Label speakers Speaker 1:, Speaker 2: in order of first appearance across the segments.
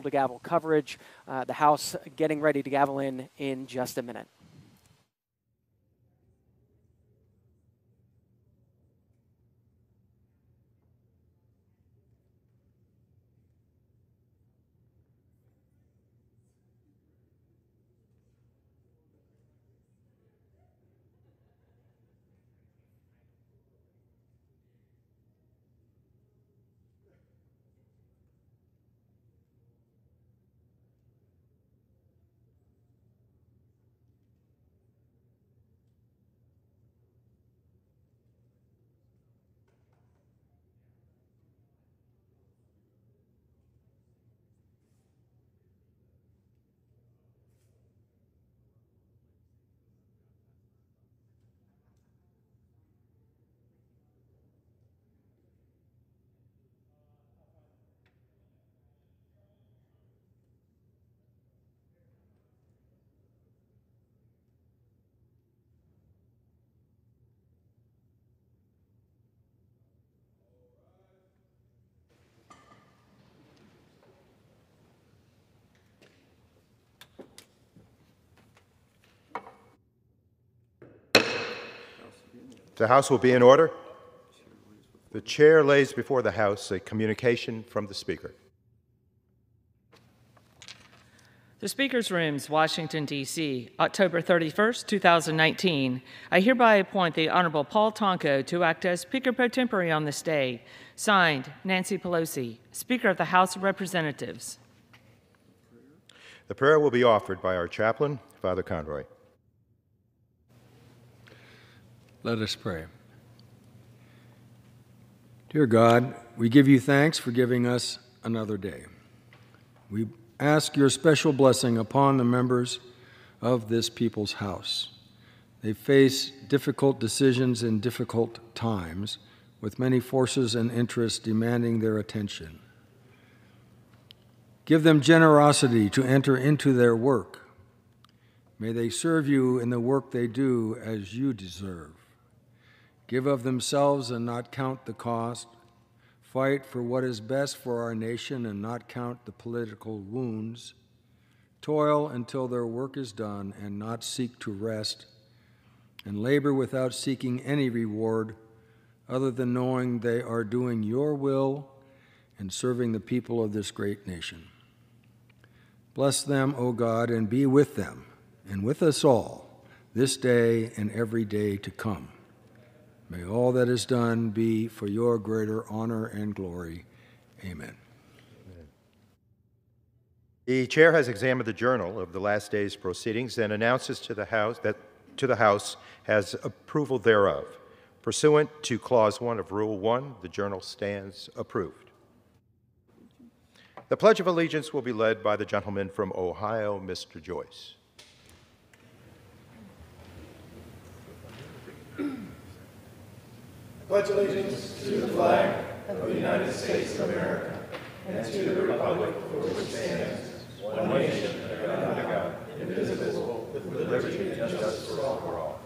Speaker 1: to gavel coverage. The House getting ready to gavel in just a minute.
Speaker 2: The House will be in order. The Chair lays before the House a communication from the Speaker.
Speaker 3: The Speaker's Rooms, Washington, D.C., October 31st, 2019. I hereby appoint the Honorable Paul Tonko to act as Speaker pro tempore on this day. Signed, Nancy Pelosi, Speaker of the House of Representatives.
Speaker 2: The prayer will be offered by our chaplain, Father Conroy.
Speaker 4: Let us pray. Dear God, we give you thanks for giving us another day. We ask your special blessing upon the members of this people's house. They face difficult decisions in difficult times, with many forces and interests demanding their attention. Give them generosity to enter into their work. May they serve you in the work they do as you deserve. Give of themselves and not count the cost. Fight for what is best for our nation and not count the political wounds. Toil until their work is done and not seek to rest. And labor without seeking any reward other than knowing they are doing your will and serving the people of this great nation. Bless them, O God, and be with them and with us all this day and every day to come. May all that is done be for your greater honor and glory. Amen.
Speaker 2: The Chair has examined the journal of the last day's proceedings and announces to the House has approval thereof. Pursuant to Clause 1 of Rule 1, the journal stands approved. The Pledge of Allegiance will be led by the gentleman from Ohio, Mr. Joyce.
Speaker 5: Pledge allegiance to the flag of the United States of America and to the republic for which it stands, one nation, under God, indivisible, with liberty and justice for all.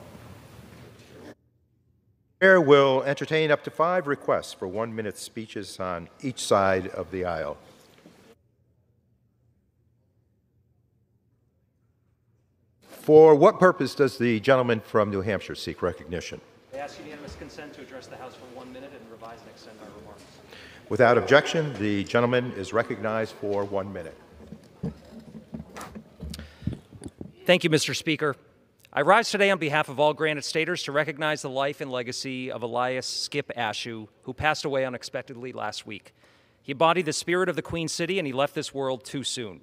Speaker 2: The Chair will entertain up to 5 requests for 1-minute speeches on each side of the aisle. For what purpose does the gentleman from New Hampshire seek recognition?
Speaker 6: I ask unanimous consent to address the House for 1 minute and revise and extend our remarks.
Speaker 2: Without objection, the gentleman is recognized for 1 minute.
Speaker 6: Thank you, Mr. Speaker. I rise today on behalf of all Granite Staters to recognize the life and legacy of Elias Skip Ashew, who passed away unexpectedly last week. He embodied the spirit of the Queen City, and he left this world too soon.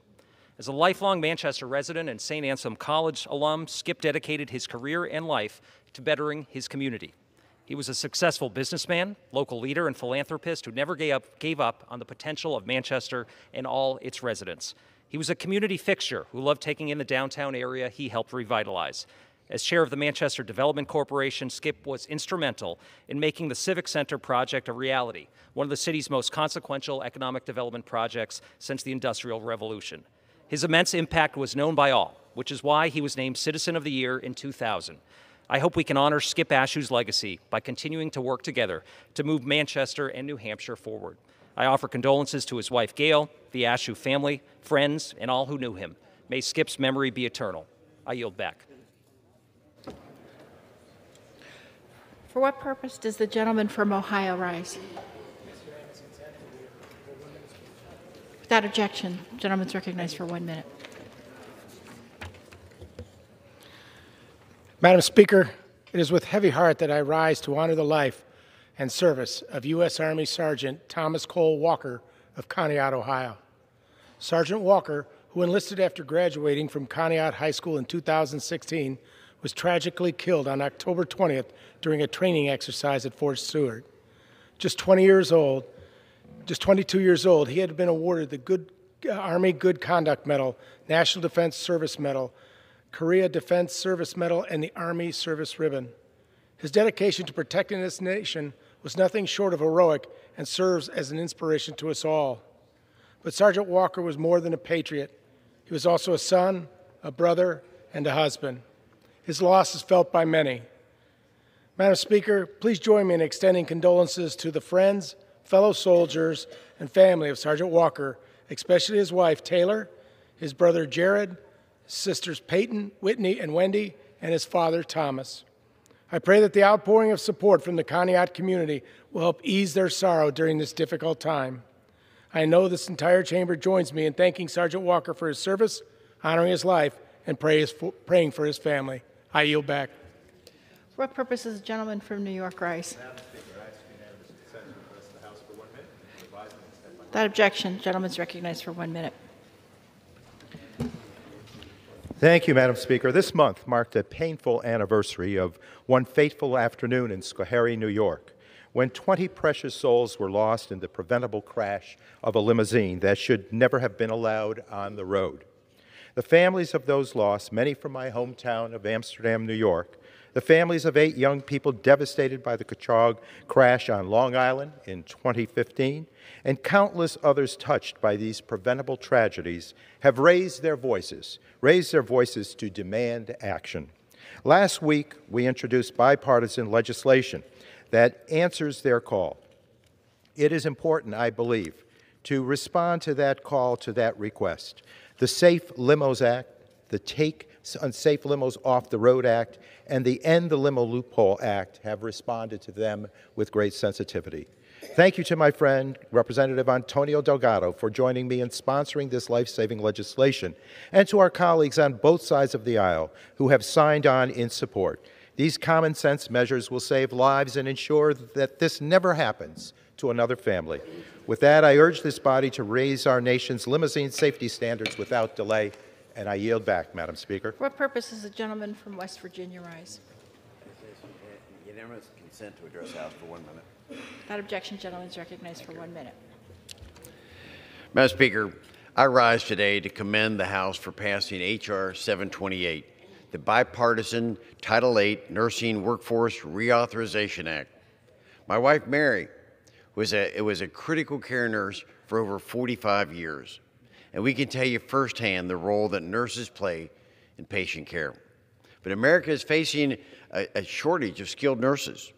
Speaker 6: As a lifelong Manchester resident and St. Anselm College alum, Skip dedicated his career and life to bettering his community. He was a successful businessman, local leader, and philanthropist who never gave up on the potential of Manchester and all its residents. He was a community fixture who loved taking in the downtown area he helped revitalize. As chair of the Manchester Development Corporation, Skip was instrumental in making the Civic Center project a reality, one of the city's most consequential economic development projects since the Industrial Revolution. His immense impact was known by all, which is why he was named Citizen of the Year in 2000. I hope we can honor Skip Ashew's legacy by continuing to work together to move Manchester and New Hampshire forward. I offer condolences to his wife, Gail, the Ashew family, friends, and all who knew him. May Skip's memory be eternal. I yield back.
Speaker 7: For what purpose does the gentleman from Ohio rise? Without objection, the gentleman is recognized for 1 minute.
Speaker 8: Madam Speaker, it is with heavy heart that I rise to honor the life and service of U.S. Army Sergeant Thomas Cole Walker of Conneaut, Ohio. Sergeant Walker, who enlisted after graduating from Conneaut High School in 2016, was tragically killed on October 20th during a training exercise at Fort Stewart. Just 22 years old, he had been awarded the Army Good Conduct Medal, National Defense Service Medal, Korea Defense Service Medal, and the Army Service Ribbon. His dedication to protecting this nation was nothing short of heroic and serves as an inspiration to us all. But Sergeant Walker was more than a patriot. He was also a son, a brother, and a husband. His loss is felt by many. Madam Speaker, please join me in extending condolences to the friends, fellow soldiers, and family of Sergeant Walker, especially his wife, Taylor, his brother, Jared, his sisters, Peyton, Whitney, and Wendy, and his father, Thomas. I pray that the outpouring of support from the Conneaut community will help ease their sorrow during this difficult time. I know this entire chamber joins me in thanking Sergeant Walker for his service, honoring his life, and praying for his family. I yield back.
Speaker 7: For what purpose does the gentleman from New York rise? Without objection, the gentleman is recognized for 1 minute.
Speaker 2: Thank you, Madam Speaker. This month marked a painful anniversary of one fateful afternoon in Schoharie, New York, when 20 precious souls were lost in the preventable crash of a limousine that should never have been allowed on the road. The families of those lost, many from my hometown of Amsterdam, New York, the families of 8 young people devastated by the Kachog crash on Long Island in 2015, and countless others touched by these preventable tragedies have raised their voices to demand action. Last week, we introduced bipartisan legislation that answers their call. It is important, I believe, to respond to that call, to that request. The Safe Limos Act, the Take Unsafe Limos Off the Road Act, and the End the Limo Loophole Act have responded to them with great sensitivity. Thank you to my friend, Representative Antonio Delgado, for joining me in sponsoring this life-saving legislation, and to our colleagues on both sides of the aisle who have signed on in support. These common-sense measures will save lives and ensure that this never happens to another family. With that, I urge this body to raise our nation's limousine safety standards without delay, and I yield back, Madam Speaker.
Speaker 7: For what purpose does the gentleman from West Virginia rise?
Speaker 9: Unanimous consent to address the House for 1 minute.
Speaker 7: Without objection, the gentleman is recognized for 1 minute.
Speaker 9: Madam Speaker, I rise today to commend the House for passing H.R. 728, the bipartisan Title VIII Nursing Workforce Reauthorization Act. My wife, Mary, was a critical care nurse for over 45 years, and we can tell you firsthand the role that nurses play in patient care. But America is facing a shortage of skilled nurses.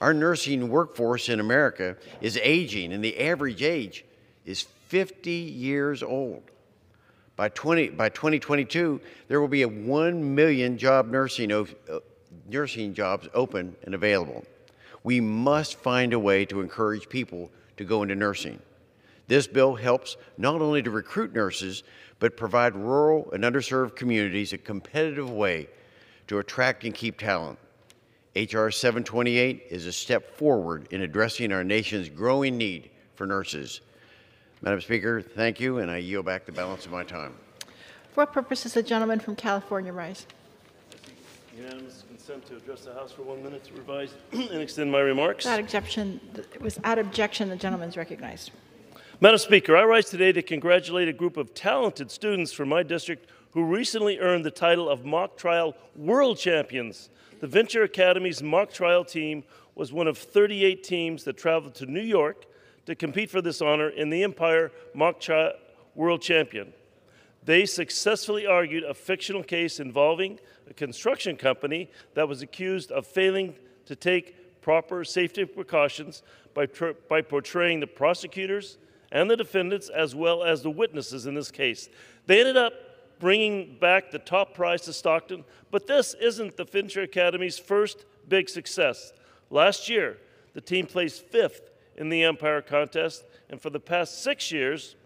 Speaker 9: Our nursing workforce in America is aging, and the average age is 50 years old. By 2022, there will be 1 million nursing jobs open and available. We must find a way to encourage people to go into nursing. This bill helps not only to recruit nurses, but provide rural and underserved communities a competitive way to attract and keep talent. H.R. 728 is a step forward in addressing our nation's growing need for nurses. Madam Speaker, thank you, and I yield back the balance of my time.
Speaker 7: For what purpose does the gentleman from California rise?
Speaker 5: Unanimous consent to address the House for 1 minute to revise and extend my remarks.
Speaker 7: Without objection, the gentleman is recognized.
Speaker 5: Madam Speaker, I rise today to congratulate a group of talented students from my district who recently earned the title of Mock Trial World Champions. The Venture Academy's mock trial team was one of 38 teams that traveled to New York to compete for this honor in the Empire Mock Trial World Champion. They successfully argued a fictional case involving a construction company that was accused of failing to take proper safety precautions by portraying the prosecutors
Speaker 10: and the defendants, as well as the witnesses in this case. They ended up bringing back the top prize to Stockton, but this isn't the Fincher Academy's first big success. Last year, the team placed 5th in the Empire contest, and for the past 6 years,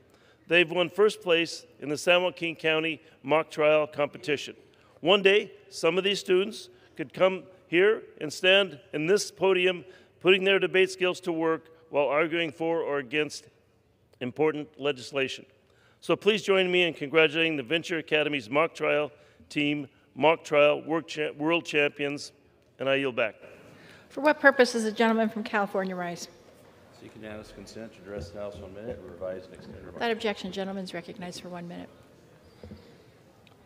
Speaker 10: they've won first place in the San Joaquin County mock trial competition. One day, some of these students could come here and stand in this podium, putting their debate skills to work while arguing for or against important legislation. So please join me in congratulating the Venture Academy's mock trial team, mock trial world champions, and I yield back.
Speaker 7: For what purpose does the gentleman from California rise?
Speaker 5: Seek unanimous consent to address the House 1 minute and revise and extend remarks.
Speaker 7: Without objection, gentleman is recognized for 1 minute.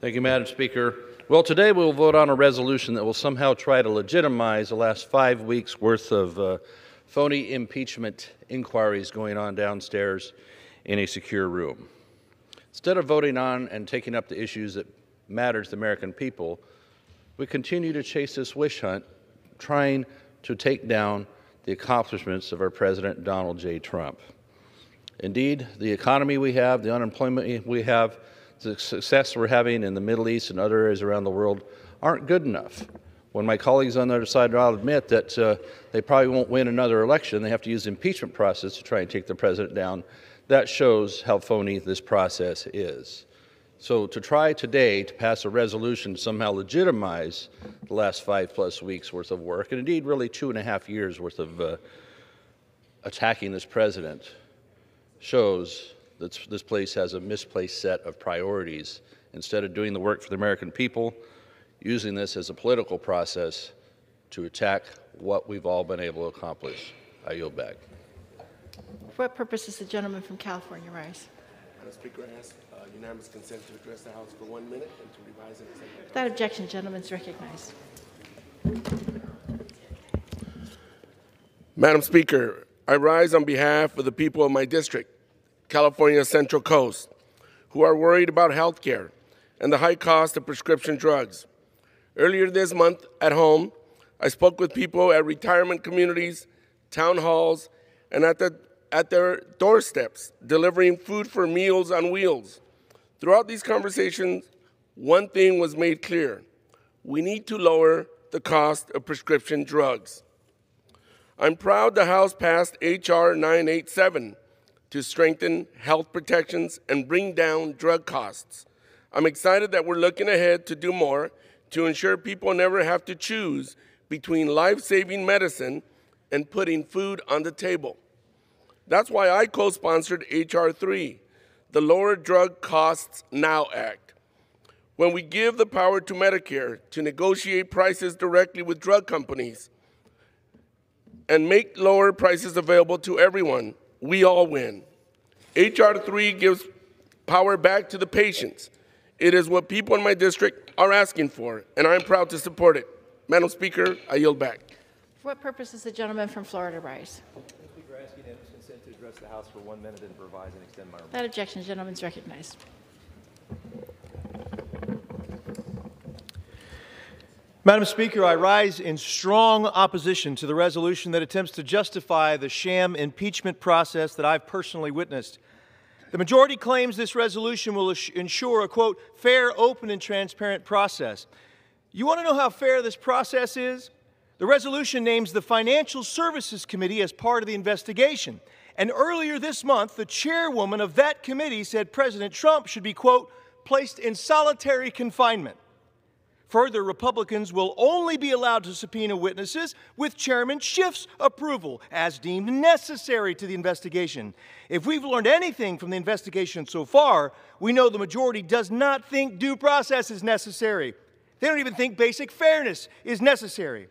Speaker 11: Thank you, Madam Speaker. Well, today we'll vote on a resolution that will somehow try to legitimize the last 5 weeks' worth of phony impeachment inquiries going on downstairs in a secure room. Instead of voting on and taking up the issues that matter to the American people, we continue to chase this witch hunt, trying to take down the accomplishments of our President Donald J. Trump. Indeed, the economy we have, the unemployment we have, the success we're having in the Middle East and other areas around the world aren't good enough. When my colleagues on the other side will admit that they probably won't win another election, they have to use the impeachment process to try and take the president down. That shows how phony this process is. So to try today to pass a resolution to somehow legitimize the last 5+ weeks worth of work, and indeed really 2.5 years worth of attacking this president, shows that this place has a misplaced set of priorities. Instead of doing the work for the American people, using this as a political process to attack what we've all been able to accomplish. I yield back.
Speaker 7: For what purpose does the gentleman from California rise?
Speaker 12: Madam Speaker, I ask unanimous consent to address the House for 1 minute and to revise and extend.
Speaker 7: Without objection, gentleman is recognized.
Speaker 12: Madam Speaker, I rise on behalf of the people of my district, California Central Coast, who are worried about health care and the high cost of prescription drugs. Earlier this month at home, I spoke with people at retirement communities, town halls, and at their doorsteps, delivering food for Meals on Wheels. Throughout these conversations, one thing was made clear: we need to lower the cost of prescription drugs. I'm proud the House passed H.R. 987 to strengthen health protections and bring down drug costs. I'm excited that we're looking ahead to do more to ensure people never have to choose between life-saving medicine and putting food on the table. That's why I co-sponsored H.R. 3, the Lower Drug Costs Now Act. When we give the power to Medicare to negotiate prices directly with drug companies and make lower prices available to everyone, we all win. H.R. 3 gives power back to the patients. It is what people in my district are asking for, and I'm proud to support it. Madam Speaker, I yield back.
Speaker 7: For what purpose does the gentleman from Florida rise?
Speaker 5: Madam Speaker, I ask unanimous consent to address the House for 1 minute and revise and extend my remarks.
Speaker 7: Without objection, the gentleman is recognized.
Speaker 13: Madam Speaker, I rise in strong opposition to the resolution that attempts to justify the sham impeachment process that I've personally witnessed. The majority claims this resolution will ensure a, quote, fair, open, and transparent process. You want to know how fair this process is? The resolution names the Financial Services Committee as part of the investigation. And earlier this month, the chairwoman of that committee said President Trump should be, quote, placed in solitary confinement. Further, Republicans will only be allowed to subpoena witnesses with Chairman Schiff's approval, as deemed necessary to the investigation. If we've learned anything from the investigation so far, we know the majority does not think due process is necessary. They don't even think basic fairness is necessary.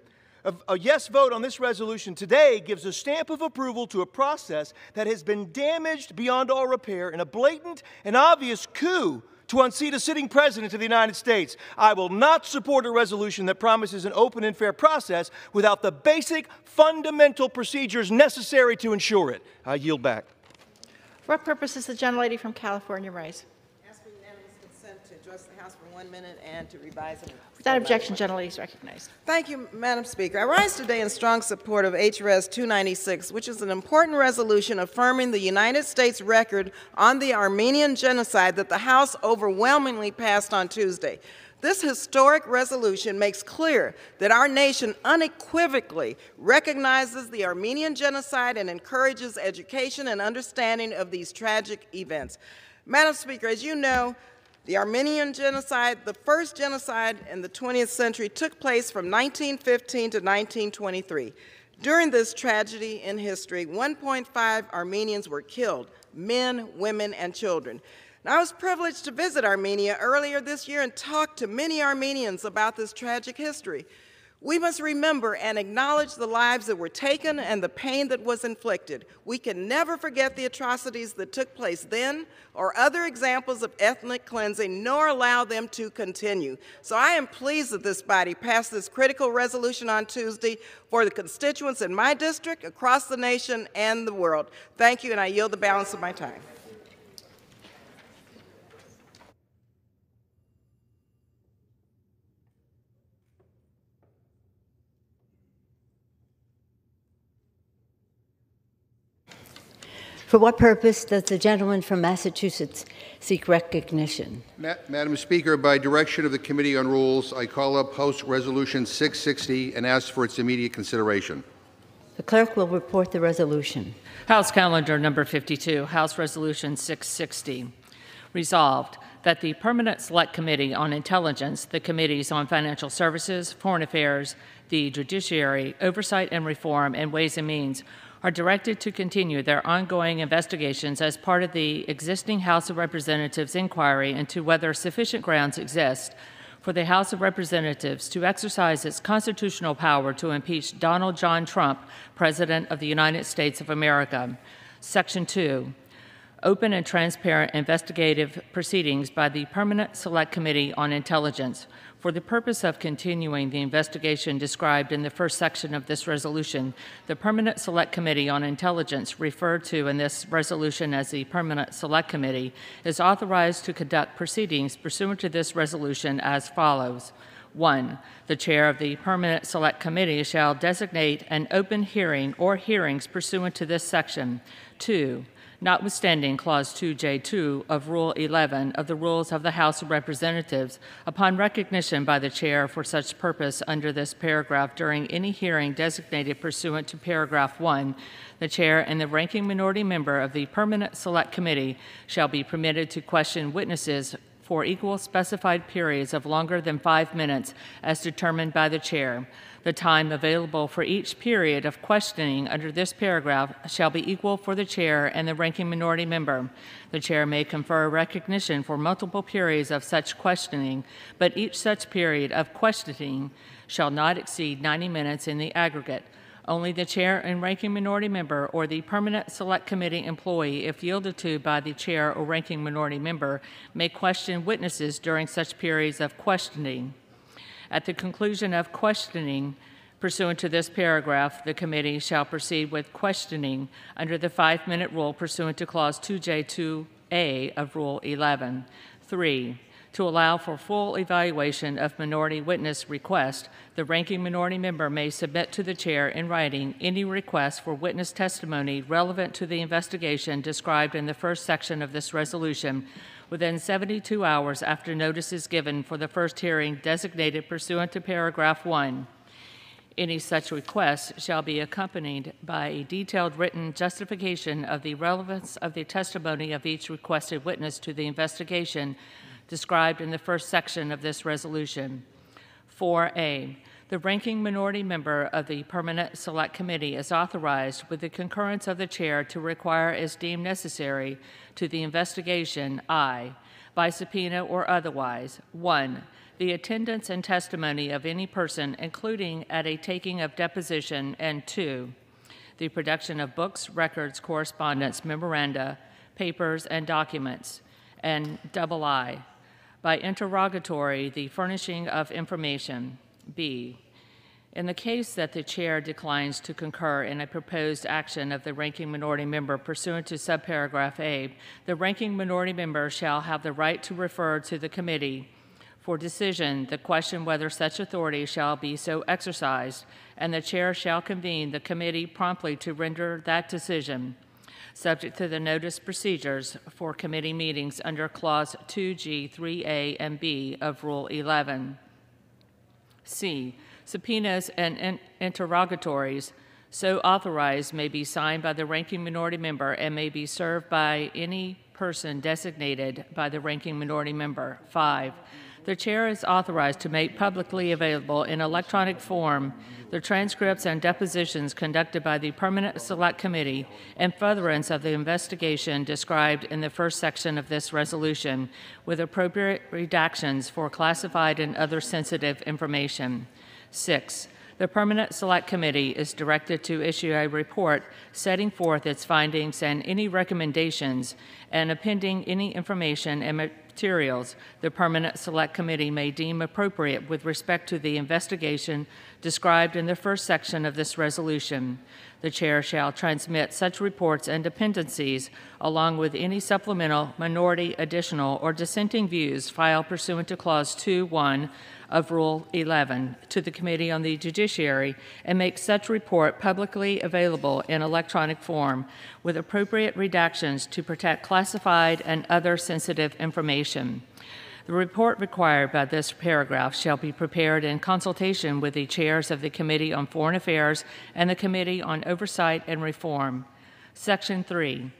Speaker 13: A yes vote on this resolution today gives a stamp of approval to a process that has been damaged beyond all repair in a blatant and obvious coup to unseat a sitting president of the United States. I will not support a resolution that promises an open and fair process without the basic, fundamental procedures necessary to ensure it. I yield back.
Speaker 7: For what purpose does the gentlelady from California rise?
Speaker 14: Ask for unanimous consent consent to address the House for 1 minute and to revise it.
Speaker 7: Without objection, gentlelady is recognized.
Speaker 14: Thank you, Madam Speaker. I rise today in strong support of HRS 296, which is an important resolution affirming the United States record on the Armenian genocide that the House overwhelmingly passed on Tuesday. This historic resolution makes clear that our nation unequivocally recognizes the Armenian genocide and encourages education and understanding of these tragic events. Madam Speaker, as you know, the Armenian genocide, the first genocide in the 20th century, took place from 1915 to 1923. During this tragedy in history, 1.5 Armenians were killed, men, women, and children. Now, I was privileged to visit Armenia earlier this year and talk to many Armenians about this tragic history. We must remember and acknowledge the lives that were taken and the pain that was inflicted. We can never forget the atrocities that took place then or other examples of ethnic cleansing, nor allow them to continue. So I am pleased that this body passed this critical resolution on Tuesday for the constituents in my district, across the nation, and the world. Thank you, and I yield the balance of my time.
Speaker 15: For what purpose does the gentleman from Massachusetts seek recognition?
Speaker 16: Madam Speaker, by direction of the Committee on Rules, I call up House Resolution 660 and ask for its immediate consideration.
Speaker 15: The clerk will report the resolution.
Speaker 3: House Calendar number 52, House Resolution 660. Resolved that the Permanent Select Committee on Intelligence, the Committees on Financial Services, Foreign Affairs, the Judiciary, Oversight and Reform, and Ways and Means are directed to continue their ongoing investigations as part of the existing House of Representatives inquiry into whether sufficient grounds exist for the House of Representatives to exercise its constitutional power to impeach Donald John Trump, President of the United States of America. Section 2. Open and transparent investigative proceedings by the Permanent Select Committee on Intelligence. For the purpose of continuing the investigation described in the first section of this resolution, the Permanent Select Committee on Intelligence, referred to in this resolution as the Permanent Select Committee, is authorized to conduct proceedings pursuant to this resolution as follows. 1. The chair of the Permanent Select Committee shall designate an open hearing or hearings pursuant to this section. 2. Notwithstanding Clause 2J2 of Rule 11 of the Rules of the House of Representatives, upon recognition by the chair for such purpose under this paragraph during any hearing designated pursuant to paragraph 1, the chair and the ranking minority member of the Permanent Select Committee shall be permitted to question witnesses for equal specified periods of longer than 5 minutes as determined by the chair. The time available for each period of questioning under this paragraph shall be equal for the chair and the ranking minority member. The chair may confer recognition for multiple periods of such questioning, but each such period of questioning shall not exceed 90 minutes in the aggregate. Only the chair and ranking minority member or the Permanent Select Committee employee, if yielded to by the chair or ranking minority member, may question witnesses during such periods of questioning. At the conclusion of questioning, pursuant to this paragraph, the committee shall proceed with questioning under the 5-minute rule pursuant to Clause 2J2A of Rule 11. 3. To allow for full evaluation of minority witness request, the ranking minority member may submit to the chair in writing any request for witness testimony relevant to the investigation described in the first section of this resolution within 72 hours after notice is given for the first hearing designated pursuant to paragraph 1. Any such request shall be accompanied by a detailed written justification of the relevance of the testimony of each requested witness to the investigation described in the first section of this resolution. 4A. The ranking minority member of the Permanent Select Committee is authorized, with the concurrence of the chair, to require as deemed necessary to the investigation, I, by subpoena or otherwise, 1. The attendance and testimony of any person, including at a taking of deposition, and 2. The production of books, records, correspondence, memoranda, papers, and documents, and I. By interrogatory, the furnishing of information. B. In the case that the chair declines to concur in a proposed action of the ranking minority member pursuant to subparagraph A, the ranking minority member shall have the right to refer to the committee for decision the question whether such authority shall be so exercised, and the chair shall convene the committee promptly to render that decision, subject to the notice procedures for committee meetings under Clause 2G, 3A, and B of Rule 11. C. Subpoenas and interrogatories so authorized may be signed by the ranking minority member and may be served by any person designated by the ranking minority member. 5. The chair is authorized to make publicly available in electronic form the transcripts and depositions conducted by the Permanent Select Committee in furtherance of the investigation described in the first section of this resolution, with appropriate redactions for classified and other sensitive information. 6. The Permanent Select Committee is directed to issue a report setting forth its findings and any recommendations, and appending any information and materials the Permanent Select Committee may deem appropriate with respect to the investigation described in the first section of this resolution. The chair shall transmit such reports and dependencies, along with any supplemental, minority, additional, or dissenting views filed pursuant to Clause 2.1 of Rule 11 to the Committee on the Judiciary, and make such report publicly available in electronic form with appropriate redactions to protect classified and other sensitive information. The report required by this paragraph shall be prepared in consultation with the chairs of the Committee on Foreign Affairs and the Committee on Oversight and Reform. Section 3.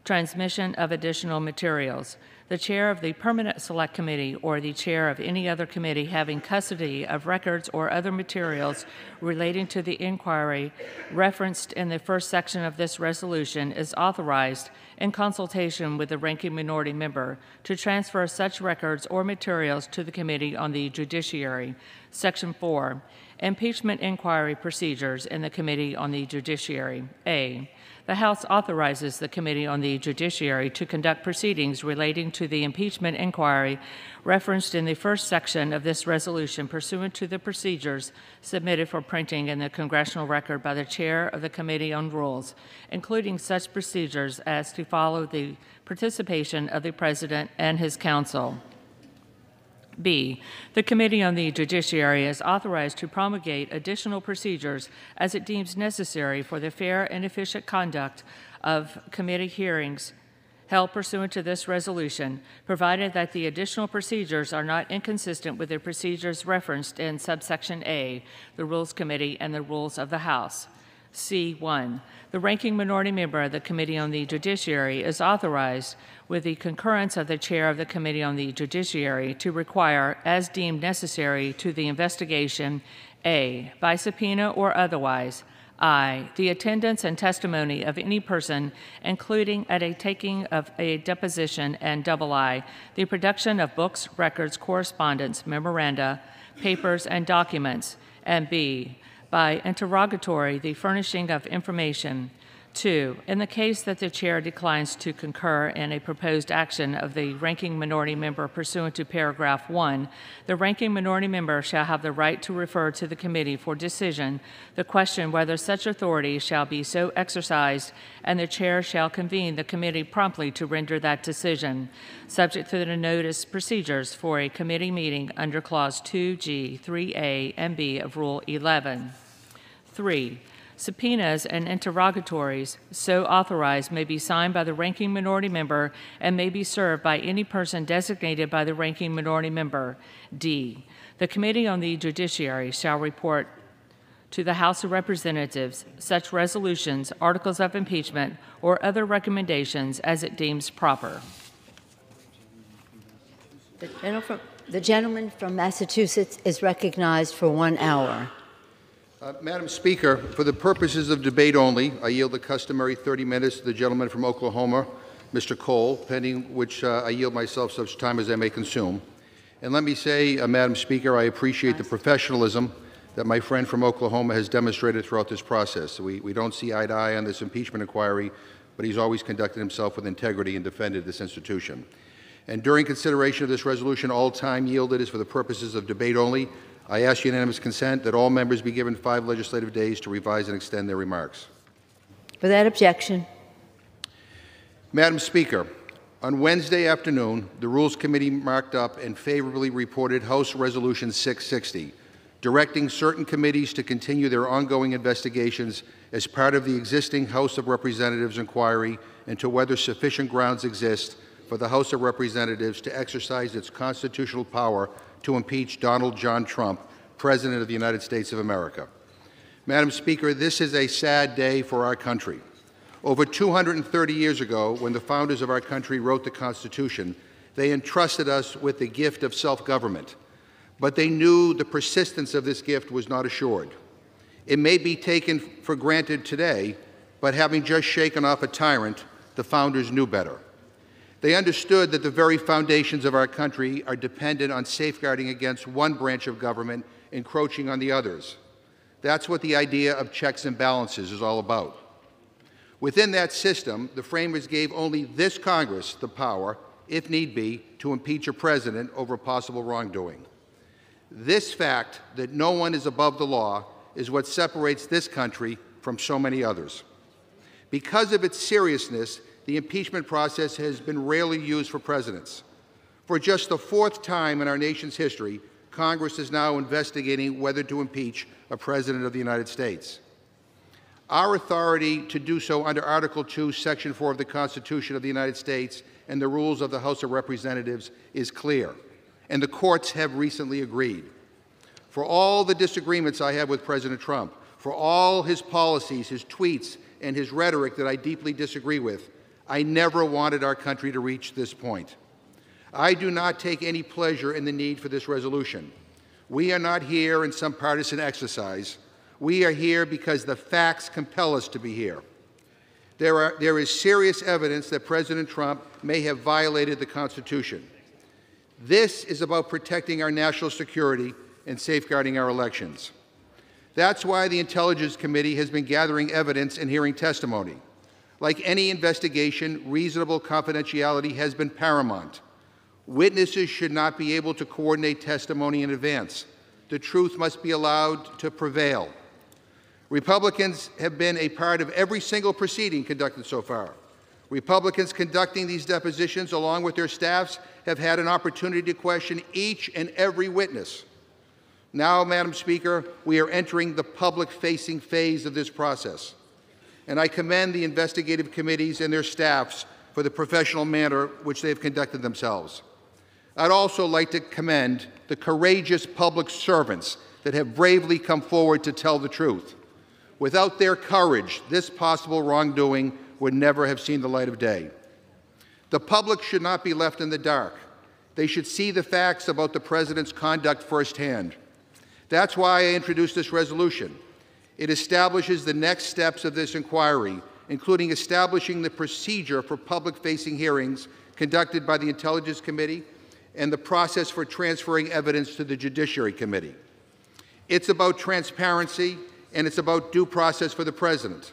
Speaker 3: Transmission of additional materials. The chair of the Permanent Select Committee or the chair of any other committee having custody of records or other materials relating to the inquiry referenced in the first section of this resolution is authorized, in consultation with the ranking minority member, to transfer such records or materials to the Committee on the Judiciary. Section 4. Impeachment inquiry procedures in the Committee on the Judiciary. A. The House authorizes the Committee on the Judiciary to conduct proceedings relating to the impeachment inquiry referenced in the first section of this resolution pursuant to the procedures submitted for printing in the Congressional Record by the Chair of the Committee on Rules, including such procedures as to follow the participation of the President and his counsel. B. The Committee on the Judiciary is authorized to promulgate additional procedures as it deems necessary for the fair and efficient conduct of committee hearings held pursuant to this resolution, provided that the additional procedures are not inconsistent with the procedures referenced in subsection A, the Rules Committee, and the Rules of the House. C.1. The ranking minority member of the Committee on the Judiciary is authorized, with the concurrence of the chair of the Committee on the Judiciary, to require, as deemed necessary to the investigation, A. By subpoena or otherwise, I. The attendance and testimony of any person, including at a taking of a deposition, and II. The production of books, records, correspondence, memoranda, papers, and documents, and B. By interrogatory, the furnishing of information. 2. In the case that the chair declines to concur in a proposed action of the ranking minority member pursuant to paragraph 1, the ranking minority member shall have the right to refer to the committee for decision the question whether such authority shall be so exercised, and the chair shall convene the committee promptly to render that decision, subject to the notice procedures for a committee meeting under Clause 2G, 3A, and B of Rule 11. 3. Subpoenas and interrogatories so authorized may be signed by the ranking minority member and may be served by any person designated by the ranking minority member. D. The Committee on the Judiciary shall report to the House of Representatives such resolutions, articles of impeachment, or other recommendations as it deems proper.
Speaker 15: The gentleman from Massachusetts is recognized for 1 hour.
Speaker 16: Madam Speaker, for the purposes of debate only, I yield the customary 30 minutes to the gentleman from Oklahoma, Mr. Cole, pending which I yield myself such time as I may consume. And let me say, Madam Speaker, I appreciate the professionalism that my friend from Oklahoma has demonstrated throughout this process. We don't see eye to eye on this impeachment inquiry, but he's always conducted himself with integrity and defended this institution. And during consideration of this resolution, all time yielded is for the purposes of debate only. I ask unanimous consent that all members be given 5 legislative days to revise and extend their remarks.
Speaker 15: Without objection.
Speaker 16: Madam Speaker, on Wednesday afternoon, the Rules Committee marked up and favorably reported House Resolution 660, directing certain committees to continue their ongoing investigations as part of the existing House of Representatives inquiry into whether sufficient grounds exist for the House of Representatives to exercise its constitutional power to impeach Donald John Trump, President of the United States of America. Madam Speaker, this is a sad day for our country. Over 230 years ago, when the founders of our country wrote the Constitution, they entrusted us with the gift of self-government, but they knew the persistence of this gift was not assured. It may be taken for granted today, but having just shaken off a tyrant, the founders knew better. They understood that the very foundations of our country are dependent on safeguarding against one branch of government encroaching on the others. That's what the idea of checks and balances is all about. Within that system, the framers gave only this Congress the power, if need be, to impeach a president over possible wrongdoing. This fact that no one is above the law is what separates this country from so many others. Because of its seriousness, the impeachment process has been rarely used for presidents. For just the 4th time in our nation's history, Congress is now investigating whether to impeach a president of the United States. Our authority to do so under Article 2, Section 4 of the Constitution of the United States and the rules of the House of Representatives is clear, and the courts have recently agreed. For all the disagreements I have with President Trump, for all his policies, his tweets, and his rhetoric that I deeply disagree with, I never wanted our country to reach this point. I do not take any pleasure in the need for this resolution. We are not here in some partisan exercise. We are here because the facts compel us to be here. There is serious evidence that President Trump may have violated the Constitution. This is about protecting our national security and safeguarding our elections. That's why the Intelligence Committee has been gathering evidence and hearing testimony. Like any investigation, reasonable confidentiality has been paramount. Witnesses should not be able to coordinate testimony in advance. The truth must be allowed to prevail. Republicans have been a part of every single proceeding conducted so far. Republicans conducting these depositions, along with their staffs, have had an opportunity to question each and every witness. Now, Madam Speaker, we are entering the public-facing phase of this process, and I commend the investigative committees and their staffs for the professional manner which they have conducted themselves. I'd also like to commend the courageous public servants that have bravely come forward to tell the truth. Without their courage, this possible wrongdoing would never have seen the light of day. The public should not be left in the dark. They should see the facts about the President's conduct firsthand. That's why I introduced this resolution. It establishes the next steps of this inquiry, including establishing the procedure for public-facing hearings conducted by the Intelligence Committee and the process for transferring evidence to the Judiciary Committee. It's about transparency, and it's about due process for the President.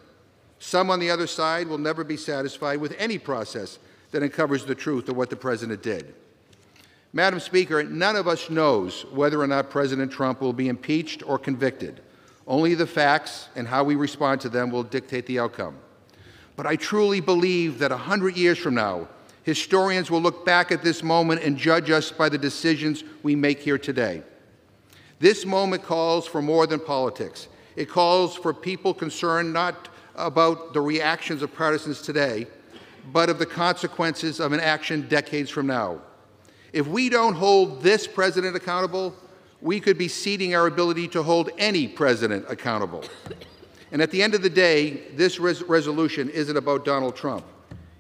Speaker 16: Some on the other side will never be satisfied with any process that uncovers the truth of what the President did. Madam Speaker, none of us knows whether or not President Trump will be impeached or convicted. Only the facts and how we respond to them will dictate the outcome. But I truly believe that 100 years from now, historians will look back at this moment and judge us by the decisions we make here today. This moment calls for more than politics. It calls for people concerned not about the reactions of partisans today, but of the consequences of an action decades from now. If we don't hold this president accountable, we could be ceding our ability to hold any president accountable. And at the end of the day, this resolution isn't about Donald Trump.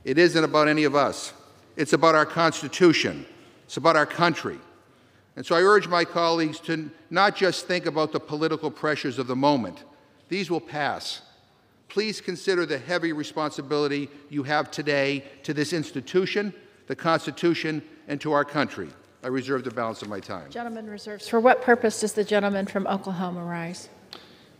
Speaker 16: It isn't about any of us. It's about our Constitution. It's about our country. And so I urge my colleagues to not just think about the political pressures of the moment. These will pass. Please consider the heavy responsibility you have today to this institution, the Constitution, and to our country. I reserve the balance of my time.
Speaker 7: Gentleman reserves. For what purpose does the gentleman from Oklahoma rise?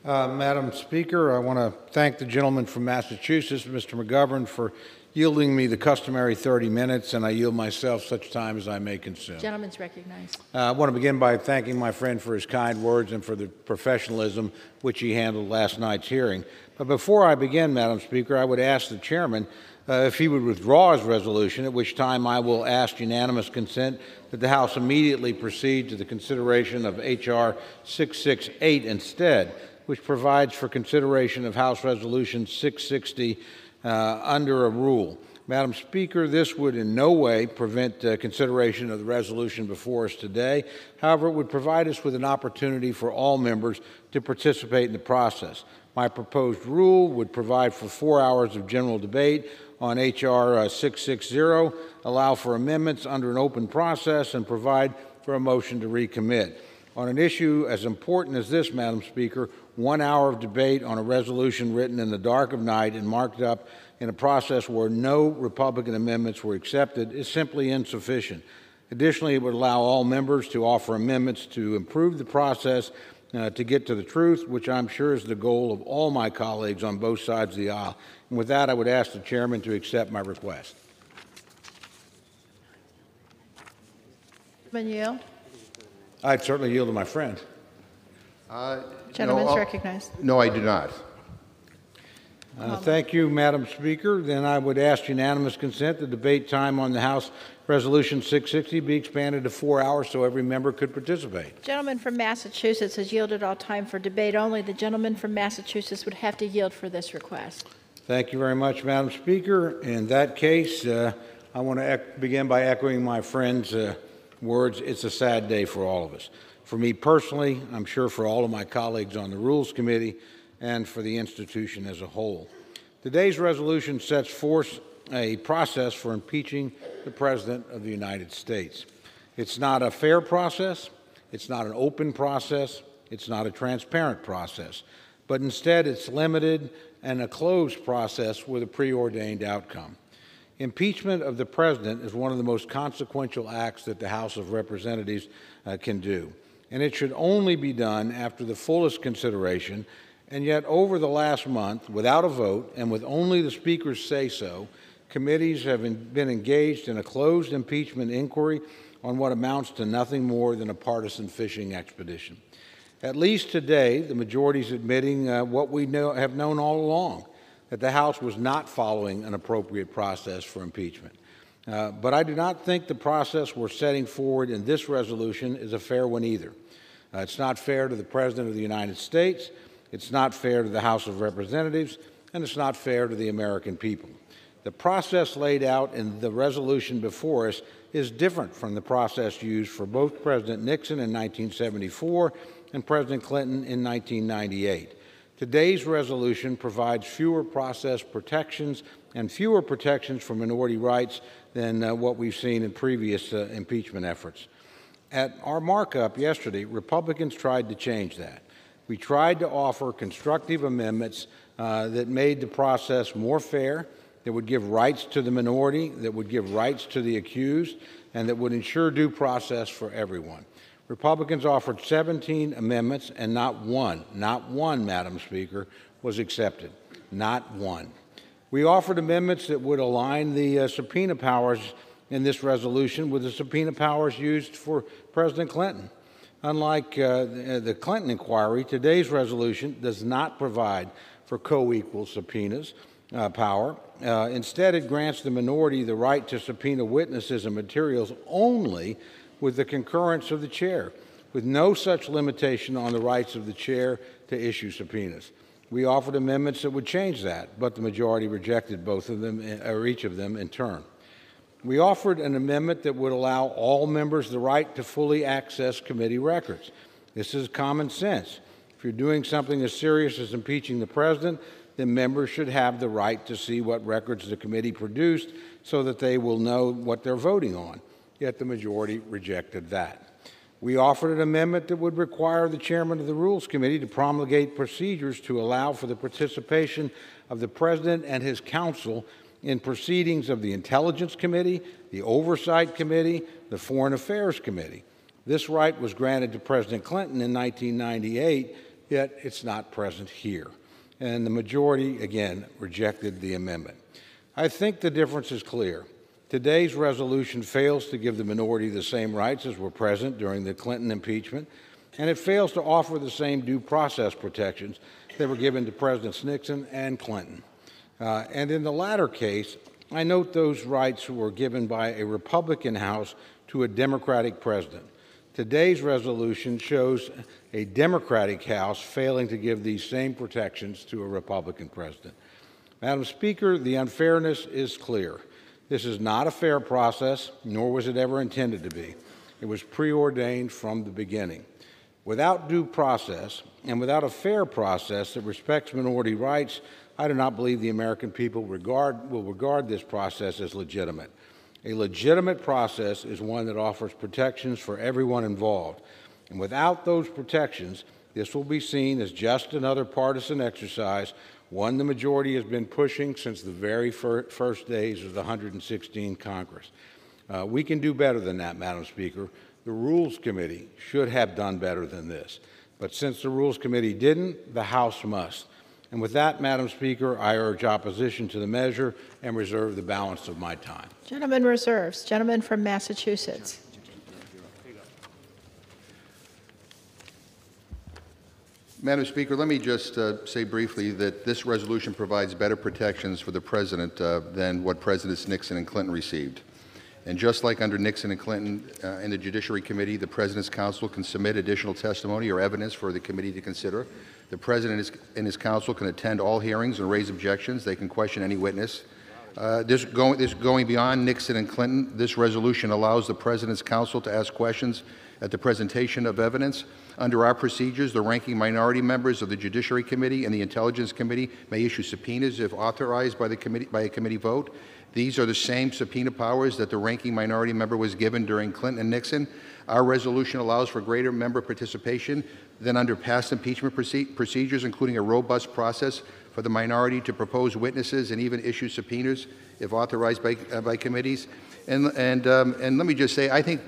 Speaker 4: Madam Speaker, I want to thank the gentleman from Massachusetts, Mr. McGovern, for yielding me the customary 30 minutes, and I yield myself such time as I may consume.
Speaker 7: Gentleman's recognized.
Speaker 4: I want to begin by thanking my friend for his kind words and for the professionalism which he handled last night's hearing. But before I begin, Madam Speaker, I would ask the chairman if he would withdraw his resolution, at which time I will ask unanimous consent that the House immediately proceed to the consideration of H.R. 668 instead, which provides for consideration of House Resolution 660 under a rule. Madam Speaker, this would in no way prevent consideration of the resolution before us today. However, it would provide us with an opportunity for all members to participate in the process. My proposed rule would provide for 4 hours of general debate on H.R. 660, allow for amendments under an open process, and provide for a motion to recommit. On an issue as important as this, Madam Speaker, 1 hour of debate on a resolution written in the dark of night and marked up in a process where no Republican amendments were accepted is simply insufficient. Additionally, it would allow all members to offer amendments to improve the process to get to the truth, which I'm sure is the goal of all my colleagues on both sides of the aisle. And with that, I would ask the chairman to accept my request.
Speaker 7: Yield.
Speaker 4: I'd certainly yield to my friend.
Speaker 7: Gentleman's recognized.
Speaker 16: No, I do not.
Speaker 4: Thank you, Madam Speaker. Then I would ask unanimous consent the debate time on the House Resolution 660 be expanded to 4 hours so every member could participate.
Speaker 7: Gentleman from Massachusetts has yielded all time for debate only. The gentleman from Massachusetts would have to yield for this request.
Speaker 4: Thank you very much, Madam Speaker. In that case, I want to begin by echoing my friend's words. It's a sad day for all of us. For me personally, I'm sure for all of my colleagues on the Rules Committee, and for the institution as a whole. Today's resolution sets forth a process for impeaching the President of the United States. It's not a fair process, it's not an open process, it's not a transparent process, but instead it's limited and a closed process with a preordained outcome. Impeachment of the President is one of the most consequential acts that the House of Representatives can do, and it should only be done after the fullest consideration. And yet, over the last month, without a vote and with only the Speaker's say-so, committees have been engaged in a closed impeachment inquiry on what amounts to nothing more than a partisan fishing expedition. At least today, the majority is admitting what we have known all along, that the House was not following an appropriate process for impeachment. But I do not think the process we're setting forward in this resolution is a fair one either. It's not fair to the President of the United States. It's not fair to the House of Representatives, and it's not fair to the American people. The process laid out in the resolution before us is different from the process used for both President Nixon in 1974 and President Clinton in 1998. Today's resolution provides fewer process protections and fewer protections for minority rights than what we've seen in previous impeachment efforts. At our markup yesterday, Republicans tried to change that. We tried to offer constructive amendments that made the process more fair, that would give rights to the minority, that would give rights to the accused, and that would ensure due process for everyone. Republicans offered 17 amendments, and not one, Madam Speaker, was accepted. Not one. We offered amendments that would align the subpoena powers in this resolution with the subpoena powers used for President Clinton. Unlike the Clinton inquiry, today's resolution does not provide for co-equal subpoenas power. Instead, it grants the minority the right to subpoena witnesses and materials only with the concurrence of the chair, with no such limitation on the rights of the chair to issue subpoenas. We offered amendments that would change that, but the majority rejected both of them, or each of them in turn. We offered an amendment that would allow all members the right to fully access committee records. This is common sense. If you're doing something as serious as impeaching the President, then members should have the right to see what records the committee produced so that they will know what they're voting on. Yet the majority rejected that. We offered an amendment that would require the chairman of the Rules Committee to promulgate procedures to allow for the participation of the President and his counsel in proceedings of the Intelligence Committee, the Oversight Committee, the Foreign Affairs Committee. This right was granted to President Clinton in 1998, yet it's not present here. And the majority, again, rejected the amendment. I think the difference is clear. Today's resolution fails to give the minority the same rights as were present during the Clinton impeachment, and it fails to offer the same due process protections that were given to Presidents Nixon and Clinton. And in the latter case, I note those rights were given by a Republican House to a Democratic president. Today's resolution shows a Democratic House failing to give these same protections to a Republican president. Madam Speaker, the unfairness is clear. This is not a fair process, nor was it ever intended to be. It was preordained from the beginning. Without due process and without a fair process that respects minority rights, I do not believe the American people will regard this process as legitimate. A legitimate process is one that offers protections for everyone involved. And without those protections, this will be seen as just another partisan exercise, one the majority has been pushing since the very first days of the 116th Congress. We can do better than that, Madam Speaker. The Rules Committee should have done better than this. But since the Rules Committee didn't, the House must. And with that, Madam Speaker, I urge opposition to the measure and reserve the balance of my time.
Speaker 7: Gentleman reserves. Gentleman from Massachusetts.
Speaker 16: Madam Speaker, let me just say briefly that this resolution provides better protections for the President than what Presidents Nixon and Clinton received. And just like under Nixon and Clinton in the Judiciary Committee, the President's Counsel can submit additional testimony or evidence for the committee to consider. The President and his counsel can attend all hearings and raise objections. They can question any witness. This going beyond Nixon and Clinton, this resolution allows the President's counsel to ask questions at the presentation of evidence. Under our procedures, the ranking minority members of the Judiciary Committee and the Intelligence Committee may issue subpoenas if authorized by a committee vote. These are the same subpoena powers that the ranking minority member was given during Clinton and Nixon. Our resolution allows for greater member participation than under past impeachment procedures, including a robust process for the minority to propose witnesses and even issue subpoenas if authorized by committees. And let me just say, I think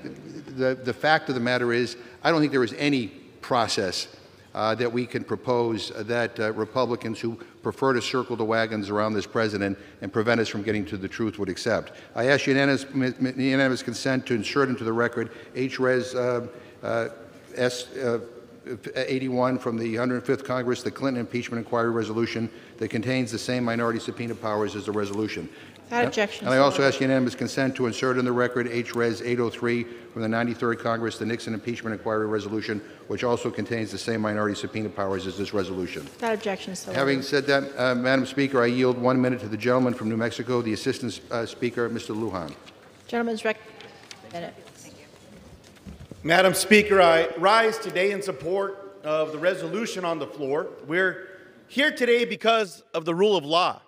Speaker 16: the fact of the matter is, I don't think there is any process that we can propose that Republicans who prefer to circle the wagons around this president and prevent us from getting to the truth would accept. I ask unanimous consent to insert into the record H-Res S81 from the 105th Congress, the Clinton Impeachment Inquiry Resolution that contains the same minority subpoena powers as the resolution.
Speaker 7: Without objection.
Speaker 16: And I also ask unanimous consent to insert in the record H-Res 803 from the 93rd Congress, the Nixon Impeachment Inquiry Resolution, which also contains the same minority subpoena powers as this resolution.
Speaker 7: Without objection, so
Speaker 16: Having said that, Madam Speaker, I yield 1 minute to the gentleman from New Mexico, the Assistant Speaker, Mr. Lujan.
Speaker 7: Gentleman's minute.
Speaker 17: Madam Speaker, I rise today in support of the resolution on the floor. We're here today because of the rule of law.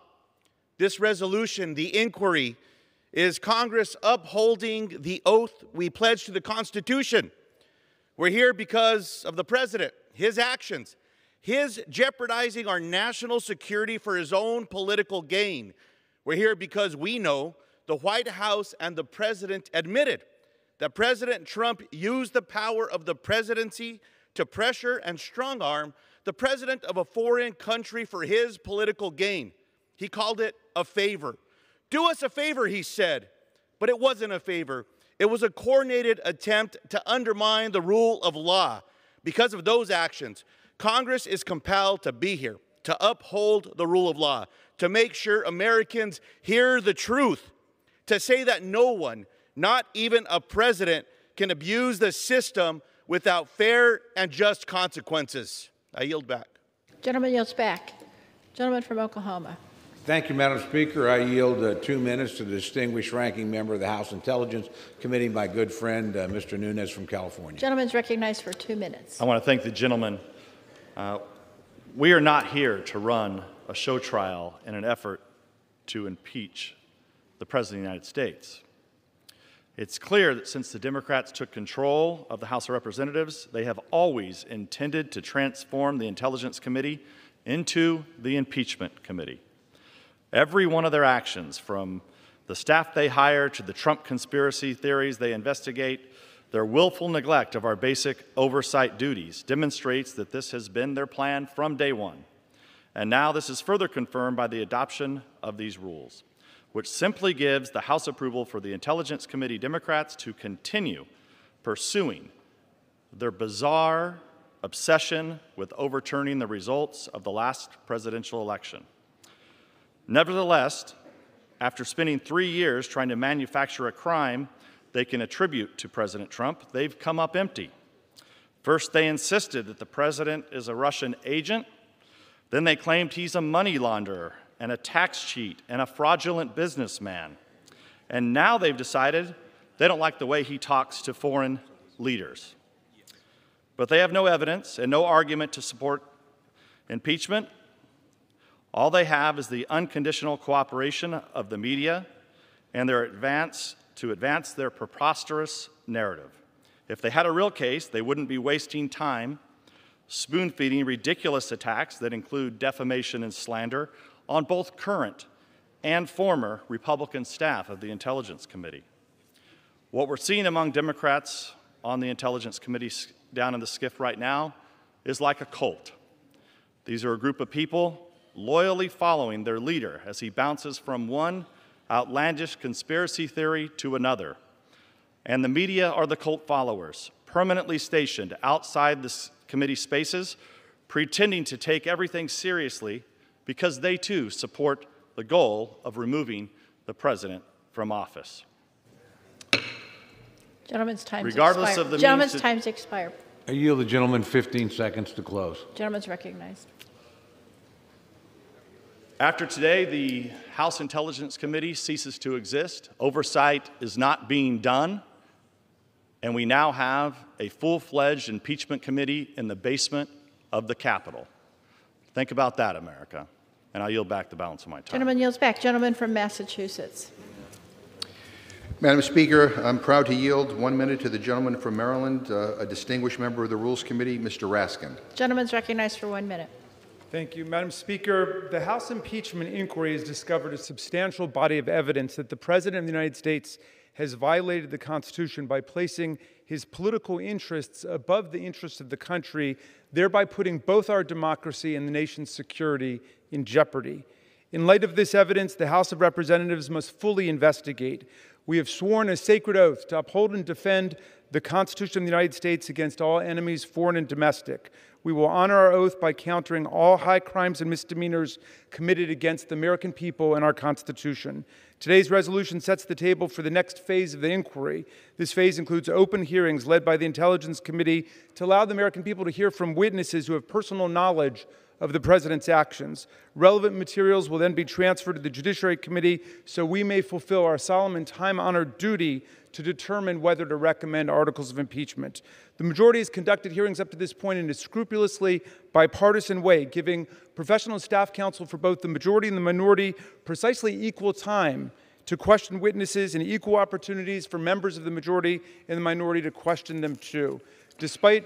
Speaker 17: This resolution, the inquiry, is Congress upholding the oath we pledged to the Constitution. We're here because of the President, his actions, his jeopardizing our national security for his own political gain. We're here because we know the White House and the President admitted that President Trump used the power of the presidency to pressure and strong-arm the president of a foreign country for his political gain. He called it a favor. Do us a favor, he said. But it wasn't a favor. It was a coordinated attempt to undermine the rule of law. Because of those actions, Congress is compelled to be here, to uphold the rule of law, to make sure Americans hear the truth, to say that no one, not even a president, can abuse the system without fair and just consequences. I yield back.
Speaker 7: Gentleman yields back. Gentleman from Oklahoma.
Speaker 4: Thank you, Madam Speaker. I yield 2 minutes to the distinguished ranking member of the House Intelligence Committee, my good friend, Mr. Nunes from California.
Speaker 7: Gentleman's recognized for 2 minutes.
Speaker 18: I want to thank the gentleman. We are not here to run a show trial in an effort to impeach the President of the United States. It's clear that since the Democrats took control of the House of Representatives, they have always intended to transform the Intelligence Committee into the Impeachment Committee. Every one of their actions, from the staff they hire to the Trump conspiracy theories they investigate, their willful neglect of our basic oversight duties demonstrates that this has been their plan from day one. And now this is further confirmed by the adoption of these rules. which simply gives the House approval for the Intelligence Committee Democrats to continue pursuing their bizarre obsession with overturning the results of the last presidential election. Nevertheless, after spending 3 years trying to manufacture a crime they can attribute to President Trump, they've come up empty. First, they insisted that the president is a Russian agent. Then they claimed he's a money launderer and a tax cheat and a fraudulent businessman. And now they've decided they don't like the way he talks to foreign leaders. But they have no evidence and no argument to support impeachment. All they have is the unconditional cooperation of the media and their advance their preposterous narrative. If they had a real case, they wouldn't be wasting time spoon-feeding ridiculous attacks that include defamation and slander on both current and former Republican staff of the Intelligence Committee. What we're seeing among Democrats on the Intelligence Committee down in the SCIF right now is like a cult. These are a group of people loyally following their leader as he bounces from one outlandish conspiracy theory to another. And the media are the cult followers, permanently stationed outside the committee spaces, pretending to take everything seriously because they too support the goal of removing the president from office.
Speaker 7: Gentleman's time's
Speaker 18: Regardless
Speaker 7: expired.
Speaker 18: of the
Speaker 7: Gentleman's
Speaker 18: means
Speaker 7: time's expired.
Speaker 4: I yield the gentleman 15 seconds to close.
Speaker 7: Gentleman's recognized.
Speaker 18: After today, the House Intelligence Committee ceases to exist. Oversight is not being done. And we now have a full-fledged impeachment committee in the basement of the Capitol. Think about that, America. And I'll yield back the balance of my time.
Speaker 7: Gentleman yields back. Gentleman from Massachusetts.
Speaker 16: Madam Speaker, I'm proud to yield 1 minute to the gentleman from Maryland, a distinguished member of the Rules Committee, Mr. Raskin.
Speaker 7: Gentleman's recognized for 1 minute.
Speaker 19: Thank you, Madam Speaker. The House impeachment inquiry has discovered a substantial body of evidence that the President of the United States has violated the Constitution by placing his political interests above the interests of the country, thereby putting both our democracy and the nation's security in jeopardy. In light of this evidence, the House of Representatives must fully investigate. We have sworn a sacred oath to uphold and defend the Constitution of the United States against all enemies, foreign and domestic. We will honor our oath by countering all high crimes and misdemeanors committed against the American people and our Constitution. Today's resolution sets the table for the next phase of the inquiry. This phase includes open hearings led by the Intelligence Committee to allow the American people to hear from witnesses who have personal knowledge of the President's actions. Relevant materials will then be transferred to the Judiciary Committee so we may fulfill our solemn and time-honored duty to determine whether to recommend articles of impeachment. The majority has conducted hearings up to this point in a scrupulously bipartisan way, giving professional staff counsel for both the majority and the minority precisely equal time to question witnesses and equal opportunities for members of the majority and the minority to question them too. Despite...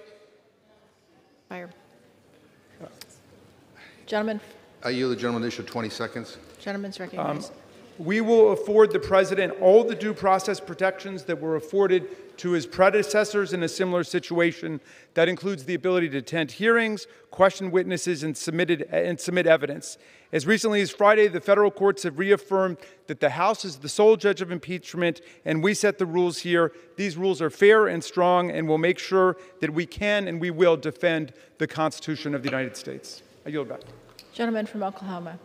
Speaker 7: Gentleman.
Speaker 16: I yield the gentleman issue 20 seconds.
Speaker 7: Gentleman's recognized.
Speaker 19: We will afford the President all the due process protections that were afforded to his predecessors in a similar situation. That includes the ability to attend hearings, question witnesses, and submit evidence. As recently as Friday, the federal courts have reaffirmed that the House is the sole judge of impeachment, and we set the rules here. These rules are fair and strong, and will make sure that we can and we will defend the Constitution of the United States. I yield back.
Speaker 7: Gentleman from Oklahoma.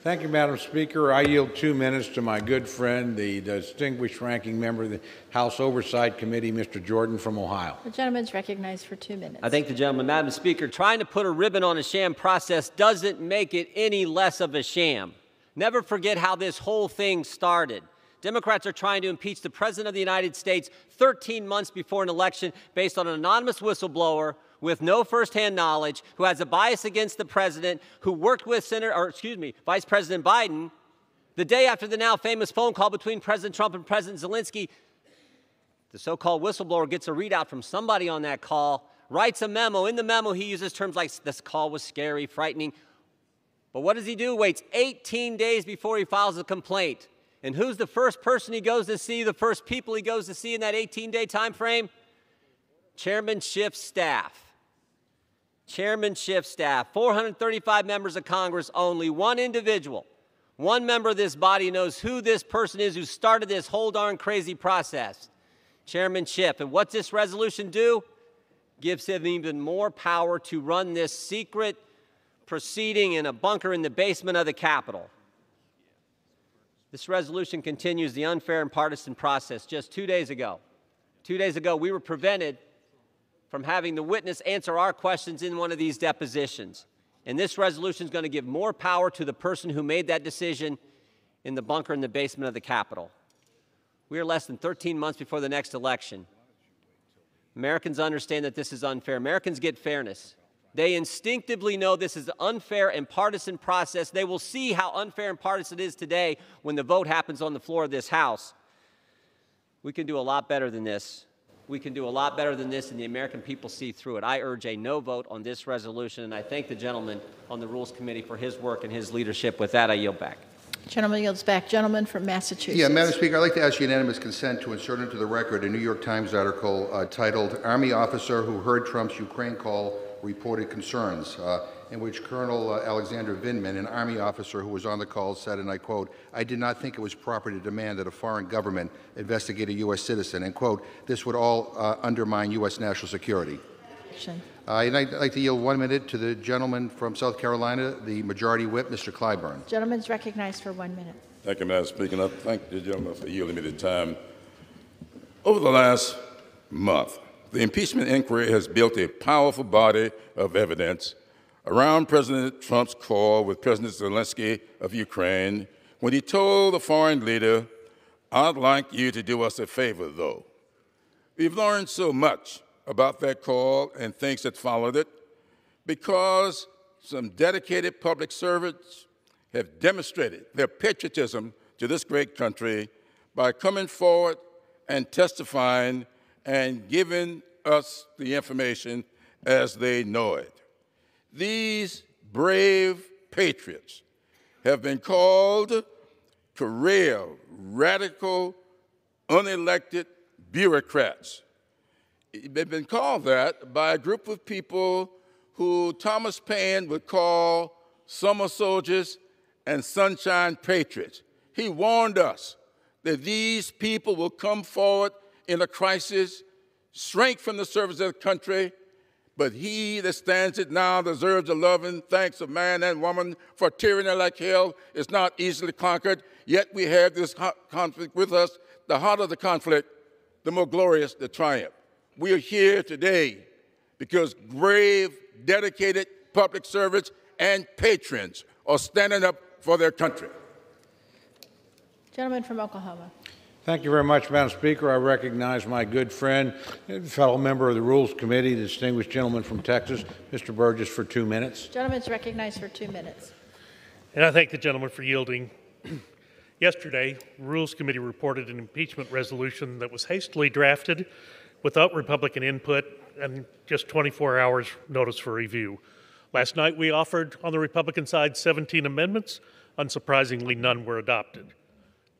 Speaker 4: Thank you, Madam Speaker. I yield 2 minutes to my good friend, the distinguished ranking member of the House Oversight Committee, Mr. Jordan from Ohio.
Speaker 7: The gentleman's recognized for 2 minutes.
Speaker 20: I thank the gentleman. Madam Speaker, trying to put a ribbon on a sham process doesn't make it any less of a sham. Never forget how this whole thing started. Democrats are trying to impeach the President of the United States 13 months before an election based on an anonymous whistleblower with no firsthand knowledge, who has a bias against the president, who worked with Vice President Biden. The day after the now famous phone call between President Trump and President Zelensky, the so-called whistleblower gets a readout from somebody on that call, writes a memo. In the memo, he uses terms like, this call was scary, frightening. But what does he do? Waits 18 days before he files a complaint. And who's the first person he goes to see, the first people he goes to see in that 18-day time frame? Chairman Schiff's staff. Chairman Schiff's staff, 435 members of Congress, only one individual One member of this body knows who this person is who started this whole darn crazy process, Chairman Schiff. And what's this resolution do? Gives him even more power to run this secret proceeding in a bunker in the basement of the Capitol. This resolution continues the unfair and partisan process. Just 2 days ago, we were prevented from having the witness answer our questions in one of these depositions. And this resolution is going to give more power to the person who made that decision in the bunker in the basement of the Capitol. We are less than 13 months before the next election. Americans understand that this is unfair. Americans get fairness. They instinctively know this is an unfair and partisan process. They will see how unfair and partisan it is today when the vote happens on the floor of this House. We can do a lot better than this. We can do a lot better than this, and the American people see through it. I urge a no vote on this resolution, and I thank the gentleman on the Rules Committee for his work and his leadership. With that, I yield back.
Speaker 7: Gentleman yields back. Gentleman from Massachusetts.
Speaker 16: Yeah, Madam Speaker, I'd like to ask unanimous consent to insert into the record a New York Times article titled "Army Officer Who Heard Trump's Ukraine Call Reported Concerns," in which Colonel Alexander Vindman, an Army officer who was on the call, said, and I quote, "I did not think it was proper to demand that a foreign government investigate a U.S. citizen," and quote, "This would all undermine U.S. national security." And I'd like to yield 1 minute to the gentleman from South Carolina, the Majority Whip, Mr. Clyburn.
Speaker 7: Gentleman's recognized for 1 minute.
Speaker 21: Thank you, Madam Speaker. I thank the gentleman for yielding me the time. Over the last month, the impeachment inquiry has built a powerful body of evidence around President Trump's call with President Zelensky of Ukraine when he told the foreign leader, "I'd like you to do us a favor, though." We've learned so much about that call and things that followed it because some dedicated public servants have demonstrated their patriotism to this great country by coming forward and testifying and giving us the information as they know it. These brave patriots have been called career, radical, unelected bureaucrats. They've been called that by a group of people who Thomas Paine would call summer soldiers and sunshine patriots. He warned us that these people will come forward in a crisis, shrink from the service of the country, but he that stands it now deserves the love and thanks of man and woman, for tyranny like hell is not easily conquered. Yet we have this conflict with us. The harder the conflict, the more glorious the triumph. We are here today because brave, dedicated public servants and patrons are standing up for their country.
Speaker 7: Gentleman from Oklahoma.
Speaker 4: Thank you very much, Madam Speaker. I recognize my good friend, fellow member of the Rules Committee, the distinguished gentleman from Texas, Mr. Burgess, for 2 minutes.
Speaker 7: Gentleman's recognized for 2 minutes.
Speaker 22: And I thank the gentleman for yielding. Yesterday, Rules Committee reported an impeachment resolution that was hastily drafted without Republican input and just 24 hours notice for review. Last night, we offered on the Republican side 17 amendments. Unsurprisingly, none were adopted.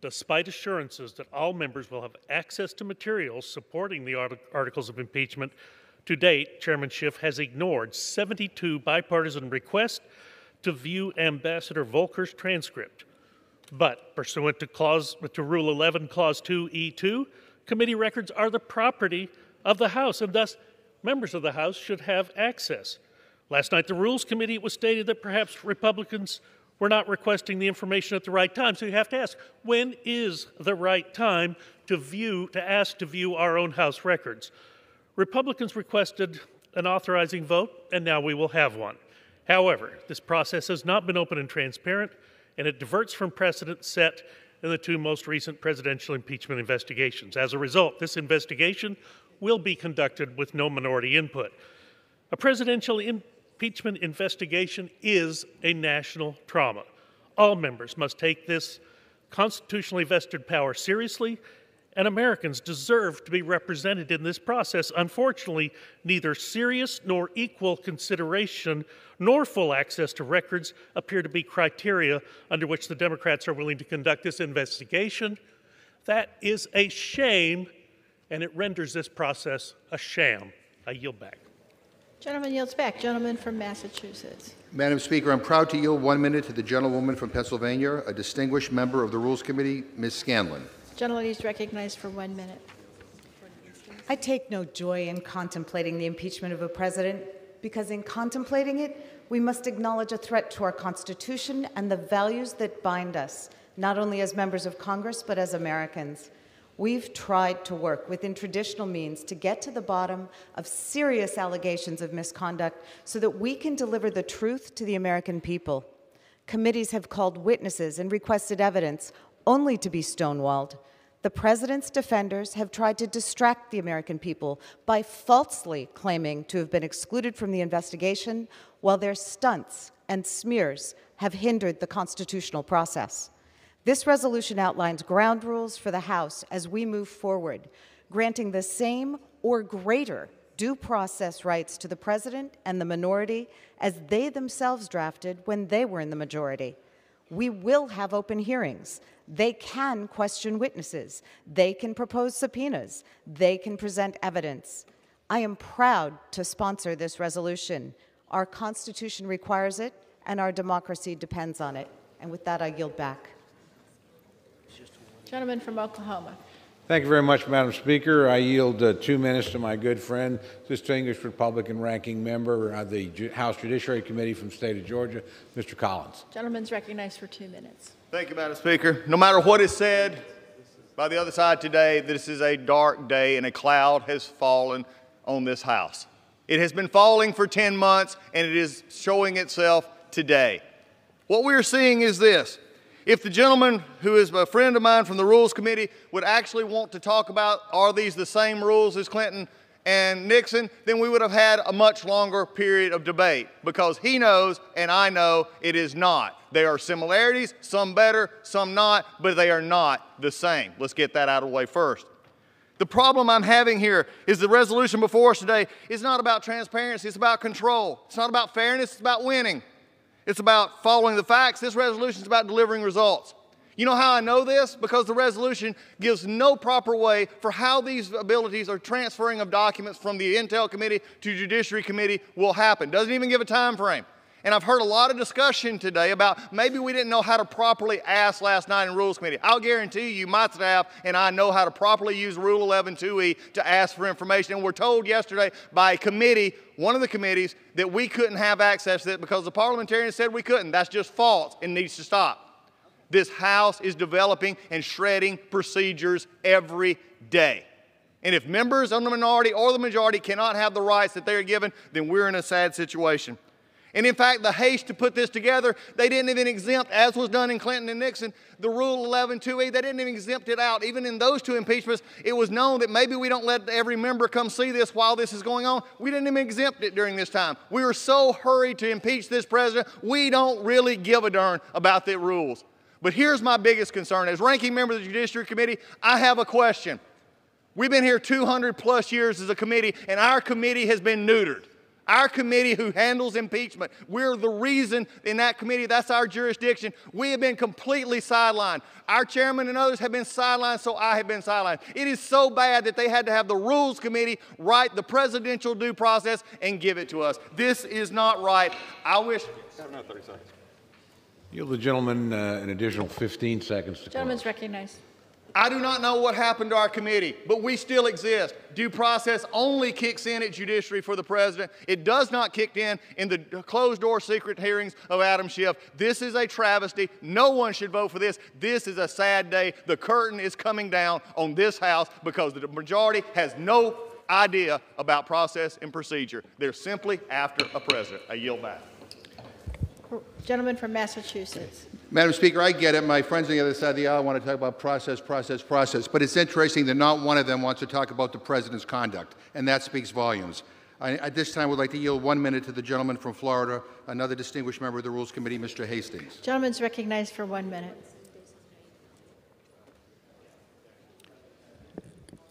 Speaker 22: Despite assurances that all members will have access to materials supporting the articles of impeachment, to date, Chairman Schiff has ignored 72 bipartisan requests to view Ambassador Volker's transcript. But pursuant to Rule 11, Clause 2E2, committee records are the property of the House, and thus members of the House should have access. Last night, the Rules Committee, it was stated that perhaps Republicans were not requesting the information at the right time. So you have to ask, when is the right time to ask to view our own House records? Republicans requested an authorizing vote, and now we will have one. However, this process has not been open and transparent, and it diverts from precedent set in the two most recent presidential impeachment investigations. As a result, this investigation will be conducted with no minority input. A presidential impeachment investigation is a national trauma. All members must take this constitutionally vested power seriously, and Americans deserve to be represented in this process. Unfortunately, neither serious nor equal consideration nor full access to records appear to be criteria under which the Democrats are willing to conduct this investigation. That is a shame, and it renders this process a sham. I yield back.
Speaker 7: Gentleman yields back. Gentleman from Massachusetts.
Speaker 16: Madam Speaker, I'm proud to yield 1 minute to the gentlewoman from Pennsylvania, a distinguished member of the Rules Committee, Ms. Scanlon.
Speaker 7: Gentleman is recognized for 1 minute.
Speaker 1: I take no joy in contemplating the impeachment of a president because in contemplating it, we must acknowledge a threat to our Constitution and the values that bind us, not only as members of Congress, but as Americans. We've tried to work within traditional means to get to the bottom of serious allegations of misconduct so that we can deliver the truth to the American people. Committees have called witnesses and requested evidence only to be stonewalled. The president's defenders have tried to distract the American people by falsely claiming to have been excluded from the investigation, while their stunts and smears have hindered the constitutional process. This resolution outlines ground rules for the House as we move forward, granting the same or greater due process rights to the president and the minority as they themselves drafted when they were in the majority. We will have open hearings. They can question witnesses. They can propose subpoenas. They can present evidence. I am proud to sponsor this resolution. Our Constitution requires it, and our democracy depends on it. And with that, I yield back.
Speaker 7: Gentleman from Oklahoma.
Speaker 6: Thank you very much, Madam Speaker. I yield 2 minutes to my good friend, distinguished Republican ranking member of the House Judiciary Committee from the state of Georgia, Mr. Collins.
Speaker 7: Gentleman's recognized for 2 minutes.
Speaker 23: Thank you, Madam Speaker. No matter what is said by the other side today, this is a dark day and a cloud has fallen on this House. It has been falling for 10 months and it is showing itself today. What we're seeing is this. If the gentleman who is a friend of mine from the Rules Committee would actually want to talk about are these the same rules as Clinton and Nixon, then we would have had a much longer period of debate because he knows and I know it is not. There are similarities, some better, some not, but they are not the same. Let's get that out of the way first. The problem I'm having here is the resolution before us today is not about transparency, it's about control. It's not about fairness, it's about winning. It's about following the facts. This resolution is about delivering results. You know how I know this? Because the resolution gives no proper way for how these abilities or transferring of documents from the Intel Committee to Judiciary Committee will happen. Doesn't even give a time frame. And I've heard a lot of discussion today about maybe we didn't know how to properly ask last night in Rules Committee. I'll guarantee you my staff and I know how to properly use Rule 11-2E to ask for information. And we're told yesterday by a committee, one of the committees, that we couldn't have access to it because the parliamentarians said we couldn't. That's just false and needs to stop. This House is developing and shredding procedures every day. And if members of the minority or the majority cannot have the rights that they are given, then we're in a sad situation. And in fact, the haste to put this together, they didn't even exempt, as was done in Clinton and Nixon, the Rule 11-2E. They didn't even exempt it out. Even in those two impeachments, it was known that maybe we don't let every member come see this while this is going on. We didn't even exempt it during this time. We were so hurried to impeach this president, we don't really give a darn about the rules. But here's my biggest concern. As ranking member of the Judiciary Committee, I have a question. We've been here 200 plus years as a committee, and our committee has been neutered. Our committee who handles impeachment, we're the reason in that committee, that's our jurisdiction. We have been completely sidelined. Our chairman and others have been sidelined, so I have been sidelined. It is so bad that they had to have the Rules Committee write the presidential due process and give it to us. This is not right. I wish... I have another 30 seconds.
Speaker 6: Yield the gentleman an additional 15 seconds to
Speaker 7: Gentleman's recognized.
Speaker 23: I do not know what happened to our committee, but we still exist. Due process only kicks in at Judiciary for the President. It does not kick in the closed-door secret hearings of Adam Schiff. This is a travesty. No one should vote for this. This is a sad day. The curtain is coming down on this House because the majority has no idea about process and procedure. They're simply after a president. I yield back.
Speaker 7: Gentleman from Massachusetts.
Speaker 16: Madam Speaker, I get it. My friends on the other side of the aisle want to talk about process. But it's interesting that not one of them wants to talk about the president's conduct, and that speaks volumes. At this time, I would like to yield 1 minute to the gentleman from Florida, another distinguished member of the Rules Committee, Mr. Hastings.
Speaker 7: Gentleman's recognized for 1 minute.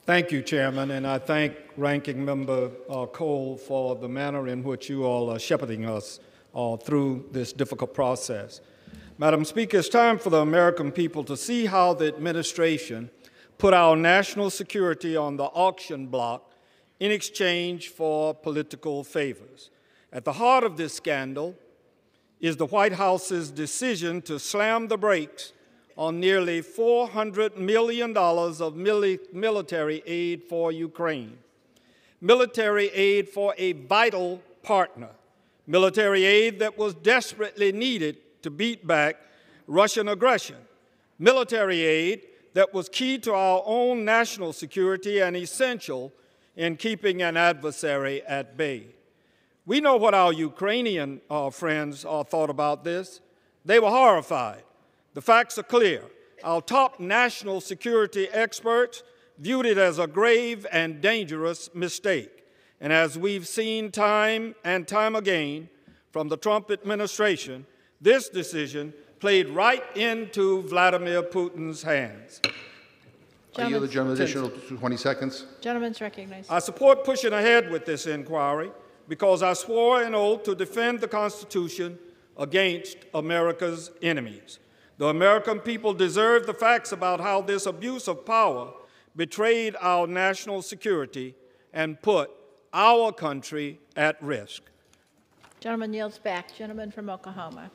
Speaker 24: Thank you, Chairman, and I thank Ranking Member Cole for the manner in which you all are shepherding us through this difficult process. Madam Speaker, it's time for the American people to see how the administration put our national security on the auction block in exchange for political favors. At the heart of this scandal is the White House's decision to slam the brakes on nearly $400 million of military aid for Ukraine. Military aid for a vital partner. Military aid that was desperately needed to beat back Russian aggression. Military aid that was key to our own national security and essential in keeping an adversary at bay. We know what our Ukrainian friends thought about this. They were horrified. The facts are clear. Our top national security experts viewed it as a grave and dangerous mistake. And as we've seen time and time again from the Trump administration, this decision played right into Vladimir Putin's hands.
Speaker 16: I yield the gentleman additional 20 seconds.
Speaker 7: Gentleman's recognized.
Speaker 24: I support pushing ahead with this inquiry because I swore an oath to defend the Constitution against America's enemies. The American people deserve the facts about how this abuse of power betrayed our national security and put our country at risk.
Speaker 7: Gentleman yields back. Gentleman from Oklahoma.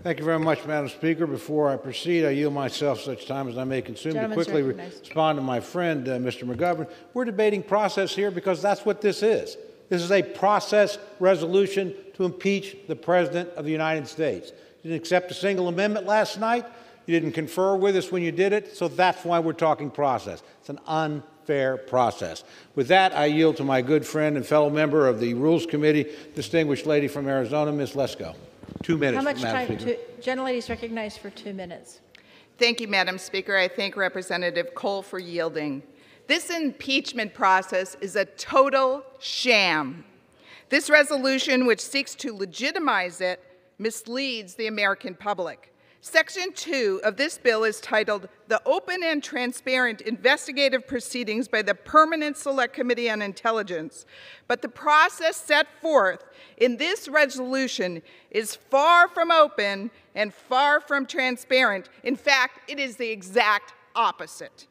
Speaker 6: Thank you very much, Madam Speaker. Before I proceed, I yield myself such time as I may consume to quickly respond to my friend, Mr. McGovern. We're debating process here because that's what this is. This is a process resolution to impeach the President of the United States. You didn't accept a single amendment last night. You didn't confer with us when you did it, so that's why we're talking process. It's an unfair process. With that, I yield to my good friend and fellow member of the Rules Committee, distinguished lady from Arizona, Ms. Lesko. 2 minutes.
Speaker 7: How much
Speaker 6: Madam
Speaker 7: time? Gentlelady is recognized for 2 minutes.
Speaker 2: Thank you, Madam Speaker. I thank Representative Cole for yielding. This impeachment process is a total sham. This resolution, which seeks to legitimize it, misleads the American public. Section 2 of this bill is titled, "The Open and Transparent Investigative Proceedings by the Permanent Select Committee on Intelligence." But the process set forth in this resolution is far from open and far from transparent. In fact, it is the exact opposite.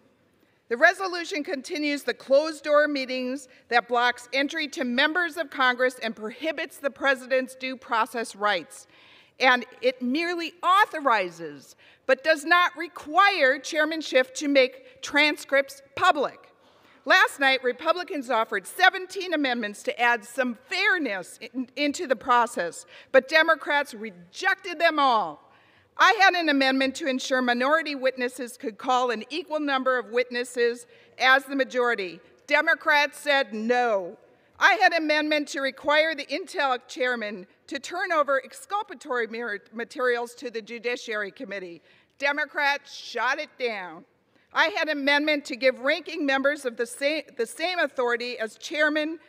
Speaker 2: The resolution continues the closed-door meetings that blocks entry to members of Congress and prohibits the president's due process rights. And it merely authorizes, but does not require Chairman Schiff to make transcripts public. Last night, Republicans offered 17 amendments to add some fairness into the process, but Democrats rejected them all. I had an amendment to ensure minority witnesses could call an equal number of witnesses as the majority. Democrats said no. I had an amendment to require the Intel chairman to turn over exculpatory materials to the Judiciary Committee. Democrats shot it down. I had an amendment to give ranking members of the same authority as chairman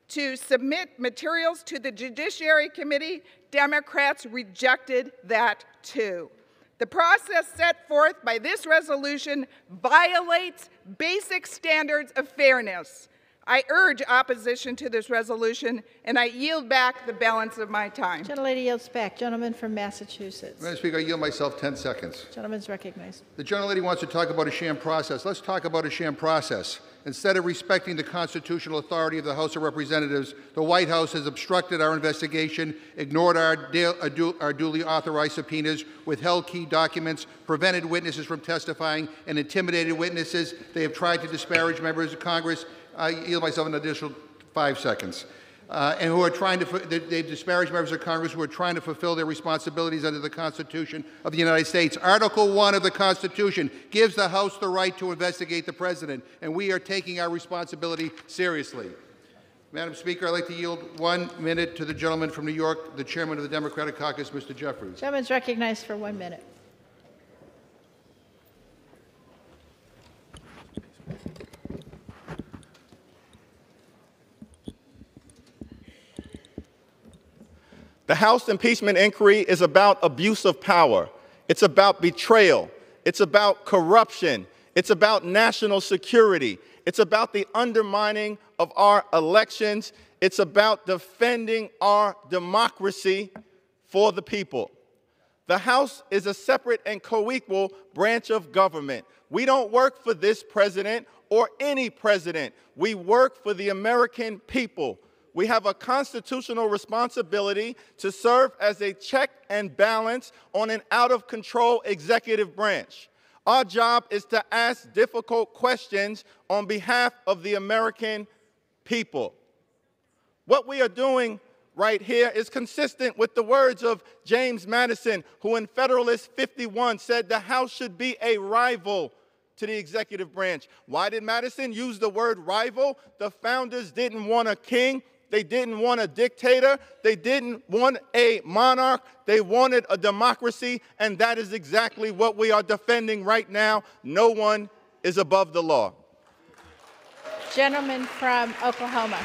Speaker 2: to submit materials to the Judiciary Committee. Democrats rejected that too. The process set forth by this resolution violates basic standards of fairness. I urge opposition to this resolution, and I yield back the balance of my time.
Speaker 7: Gentlelady yields back. Gentleman from Massachusetts.
Speaker 16: Madam Speaker, I yield myself 10 seconds.
Speaker 7: Gentleman's recognized.
Speaker 16: The gentlelady wants to talk about a sham process. Let's talk about a sham process. Instead of respecting the constitutional authority of the House of Representatives, the White House has obstructed our investigation, ignored our duly authorized subpoenas, withheld key documents, prevented witnesses from testifying, and intimidated witnesses. They have tried to disparage members of Congress. I yield myself an additional 5 seconds. And who are trying to, they've disparaged members of Congress who are trying to fulfill their responsibilities under the Constitution of the United States. Article 1 of the Constitution gives the House the right to investigate the President, and we are taking our responsibility seriously. Madam Speaker, I'd like to yield 1 minute to the gentleman from New York, the chairman of the Democratic Caucus, Mr. Jeffries.
Speaker 7: Gentleman's recognized for 1 minute.
Speaker 23: The House impeachment inquiry is about abuse of power. It's about betrayal. It's about corruption. It's about national security. It's about the undermining of our elections. It's about defending our democracy for the people. The House is a separate and co-equal branch of government. We don't work for this president or any president. We work for the American people. We have a constitutional responsibility to serve as a check and balance on an out-of-control executive branch. Our job is to ask difficult questions on behalf of the American people. What we are doing right here is consistent with the words of James Madison, who in Federalist 51 said the House should be a rival to the executive branch. Why did Madison use the word rival? The founders didn't want a king. They didn't want a dictator. They didn't want a monarch. They wanted a democracy, and that is exactly what we are defending right now. No one is above the law.
Speaker 7: Gentleman from Oklahoma.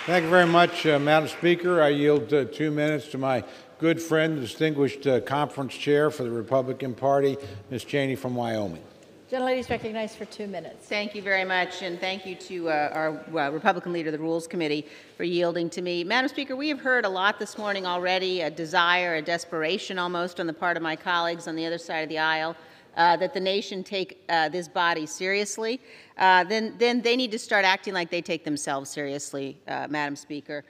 Speaker 6: Thank you very much, Madam Speaker. I yield 2 minutes to my good friend, distinguished conference chair for the Republican Party, Ms. Cheney from Wyoming.
Speaker 7: Gentlelady is recognized for 2 minutes.
Speaker 8: Thank you very much, and thank you to our Republican leader of the Rules Committee for yielding to me. Madam Speaker, we have heard a lot this morning already, a desire, a desperation almost on the part of my colleagues on the other side of the aisle that the nation take this body seriously. Then they need to start acting like they take themselves seriously, Madam Speaker.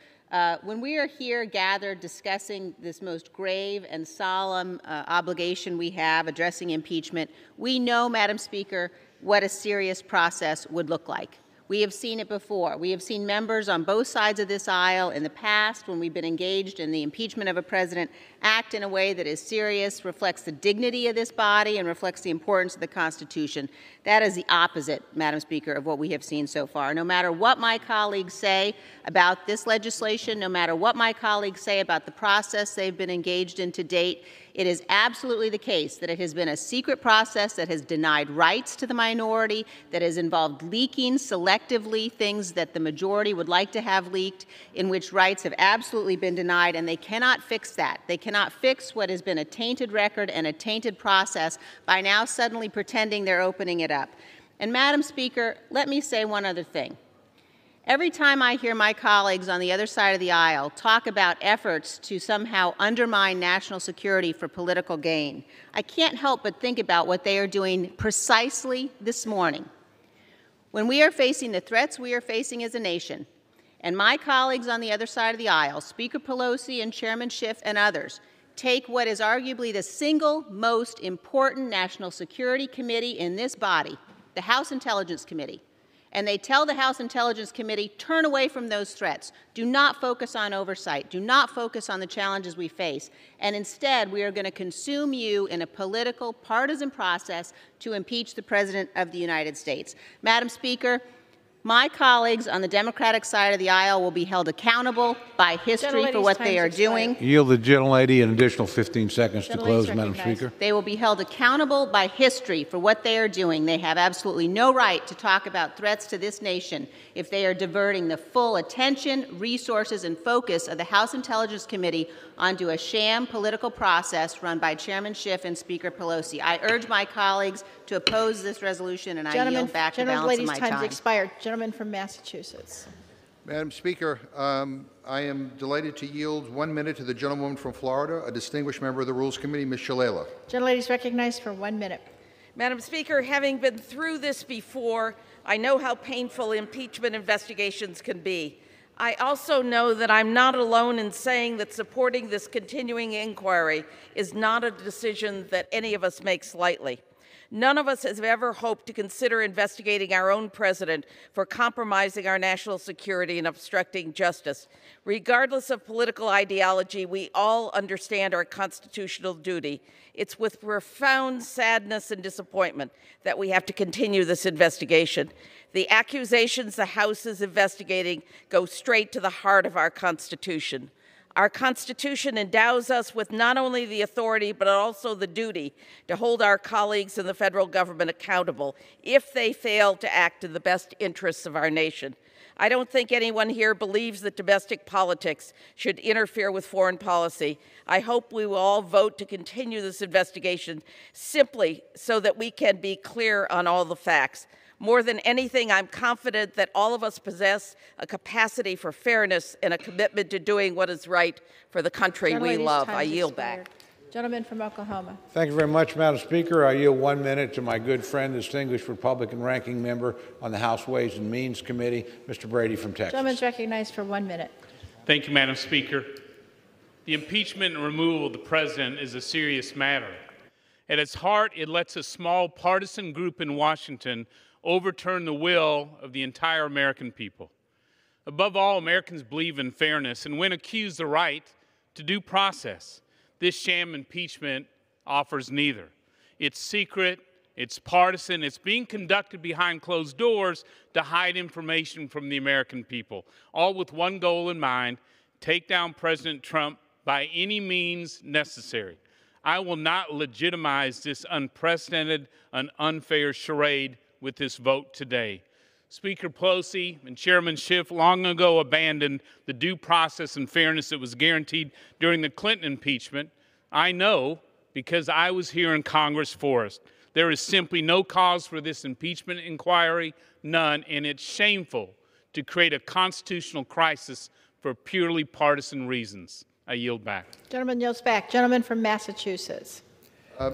Speaker 8: When we are here gathered discussing this most grave and solemn obligation we have, addressing impeachment, we know, Madam Speaker, what a serious process would look like. We have seen it before. We have seen members on both sides of this aisle in the past, when we've been engaged in the impeachment of a president, act in a way that is serious, reflects the dignity of this body, and reflects the importance of the Constitution. That is the opposite, Madam Speaker, of what we have seen so far. No matter what my colleagues say about this legislation, no matter what my colleagues say about the process they've been engaged in to date, it is absolutely the case that it has been a secret process that has denied rights to the minority, that has involved leaking selectively things that the majority would like to have leaked, in which rights have absolutely been denied, and they cannot fix that. They cannot fix what has been a tainted record and a tainted process by now suddenly pretending they're opening it up. And Madam Speaker, let me say one other thing. Every time I hear my colleagues on the other side of the aisle talk about efforts to somehow undermine national security for political gain, I can't help but think about what they are doing precisely this morning. When we are facing the threats we are facing as a nation, and my colleagues on the other side of the aisle, Speaker Pelosi and Chairman Schiff and others, take what is arguably the single most important national security committee in this body, the House Intelligence Committee, and they tell the House Intelligence Committee, turn away from those threats. Do not focus on oversight. Do not focus on the challenges we face. And instead, we are going to consume you in a political, partisan process to impeach the President of the United States. Madam Speaker, my colleagues on the Democratic side of the aisle will be held accountable by history for what they are doing.
Speaker 6: Yield the gentlelady an additional 15 seconds to close, Madam Speaker.
Speaker 8: They will be held accountable by history for what they are doing. They have absolutely no right to talk about threats to this nation if they are diverting the full attention, resources, and focus of the House Intelligence Committee onto a sham political process run by Chairman Schiff and Speaker Pelosi. I urge my colleagues to oppose this resolution, and I yield back the balance of my time.
Speaker 7: Time's expired. Gentleman from Massachusetts.
Speaker 16: Madam Speaker, I am delighted to yield 1 minute to the gentlewoman from Florida, a distinguished member of the Rules Committee, Ms. Shalala.
Speaker 7: Gentlelady is recognized for 1 minute.
Speaker 9: Madam Speaker, having been through this before, I know how painful impeachment investigations can be. I also know that I'm not alone in saying that supporting this continuing inquiry is not a decision that any of us makes lightly. None of us has ever hoped to consider investigating our own president for compromising our national security and obstructing justice. Regardless of political ideology, we all understand our constitutional duty. It's with profound sadness and disappointment that we have to continue this investigation. The accusations the House is investigating go straight to the heart of our Constitution. Our Constitution endows us with not only the authority, but also the duty to hold our colleagues in the federal government accountable if they fail to act in the best interests of our nation. I don't think anyone here believes that domestic politics should interfere with foreign policy. I hope we will all vote to continue this investigation simply so that we can be clear on all the facts. More than anything, I'm confident that all of us possess a capacity for fairness and a commitment to doing what is right for the country we love. I yield back.
Speaker 7: Gentleman from Oklahoma.
Speaker 6: Thank you very much, Madam Speaker. I yield 1 minute to my good friend, distinguished Republican ranking member on the House Ways and Means Committee, Mr. Brady from Texas.
Speaker 7: Gentleman is recognized for 1 minute.
Speaker 5: Thank you, Madam Speaker. The impeachment and removal of the president is a serious matter. At its heart, it lets a small partisan group in Washington overturn the will of the entire American people. Above all, Americans believe in fairness, and when accused, the right to due process. This sham impeachment offers neither. It's secret, it's partisan, it's being conducted behind closed doors to hide information from the American people, all with one goal in mind: take down President Trump by any means necessary. I will not legitimize this unprecedented and unfair charade with this vote today. Speaker Pelosi and Chairman Schiff long ago abandoned the due process and fairness that was guaranteed during the Clinton impeachment. I know because I was here in Congress for it. There is simply no cause for this impeachment inquiry, none, and it's shameful to create a constitutional crisis for purely partisan reasons. I yield back.
Speaker 7: Gentleman yields back. Gentleman from Massachusetts.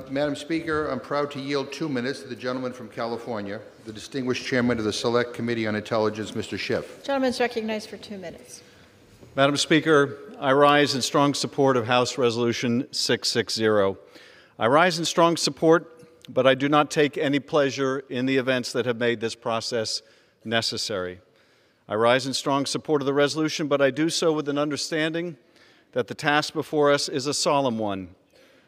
Speaker 16: Madam Speaker, I'm proud to yield 2 minutes to the gentleman from California, the distinguished chairman of the Select Committee on Intelligence, Mr. Schiff.
Speaker 7: Gentleman is recognized for 2 minutes.
Speaker 10: Madam Speaker, I rise in strong support of House Resolution 660. I rise in strong support, but I do not take any pleasure in the events that have made this process necessary. I rise in strong support of the resolution, but I do so with an understanding that the task before us is a solemn one.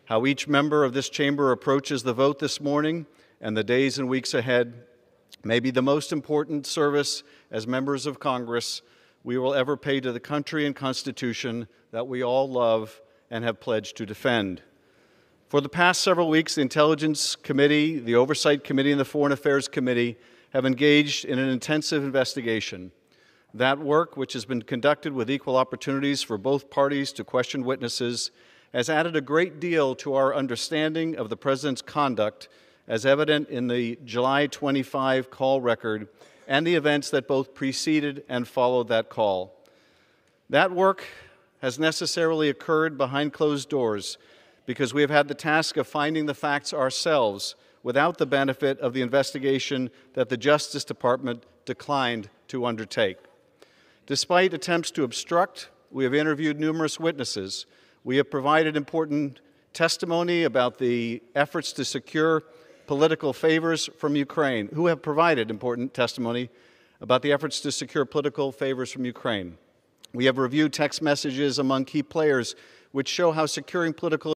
Speaker 10: How each member of this chamber approaches the vote this morning and the days and weeks ahead may be the most important service as members of Congress we will ever pay to the country and Constitution that we all love and have pledged to defend. For the past several weeks, the Intelligence Committee, the Oversight Committee, and the Foreign Affairs Committee have engaged in an intensive investigation. That work, which has been conducted with equal opportunities for both parties to question witnesses, has added a great deal to our understanding of the President's conduct, as evident in the July 25 call record and the events that both preceded and followed that call. That work has necessarily occurred behind closed doors because we have had the task of finding the facts ourselves without the benefit of the investigation that the Justice Department declined to undertake. Despite attempts to obstruct, we have interviewed numerous witnesses. We have provided important testimony about the efforts to secure political favors from Ukraine, who have provided important testimony about the efforts to secure political favors from Ukraine. We have reviewed text messages among key players which show how securing political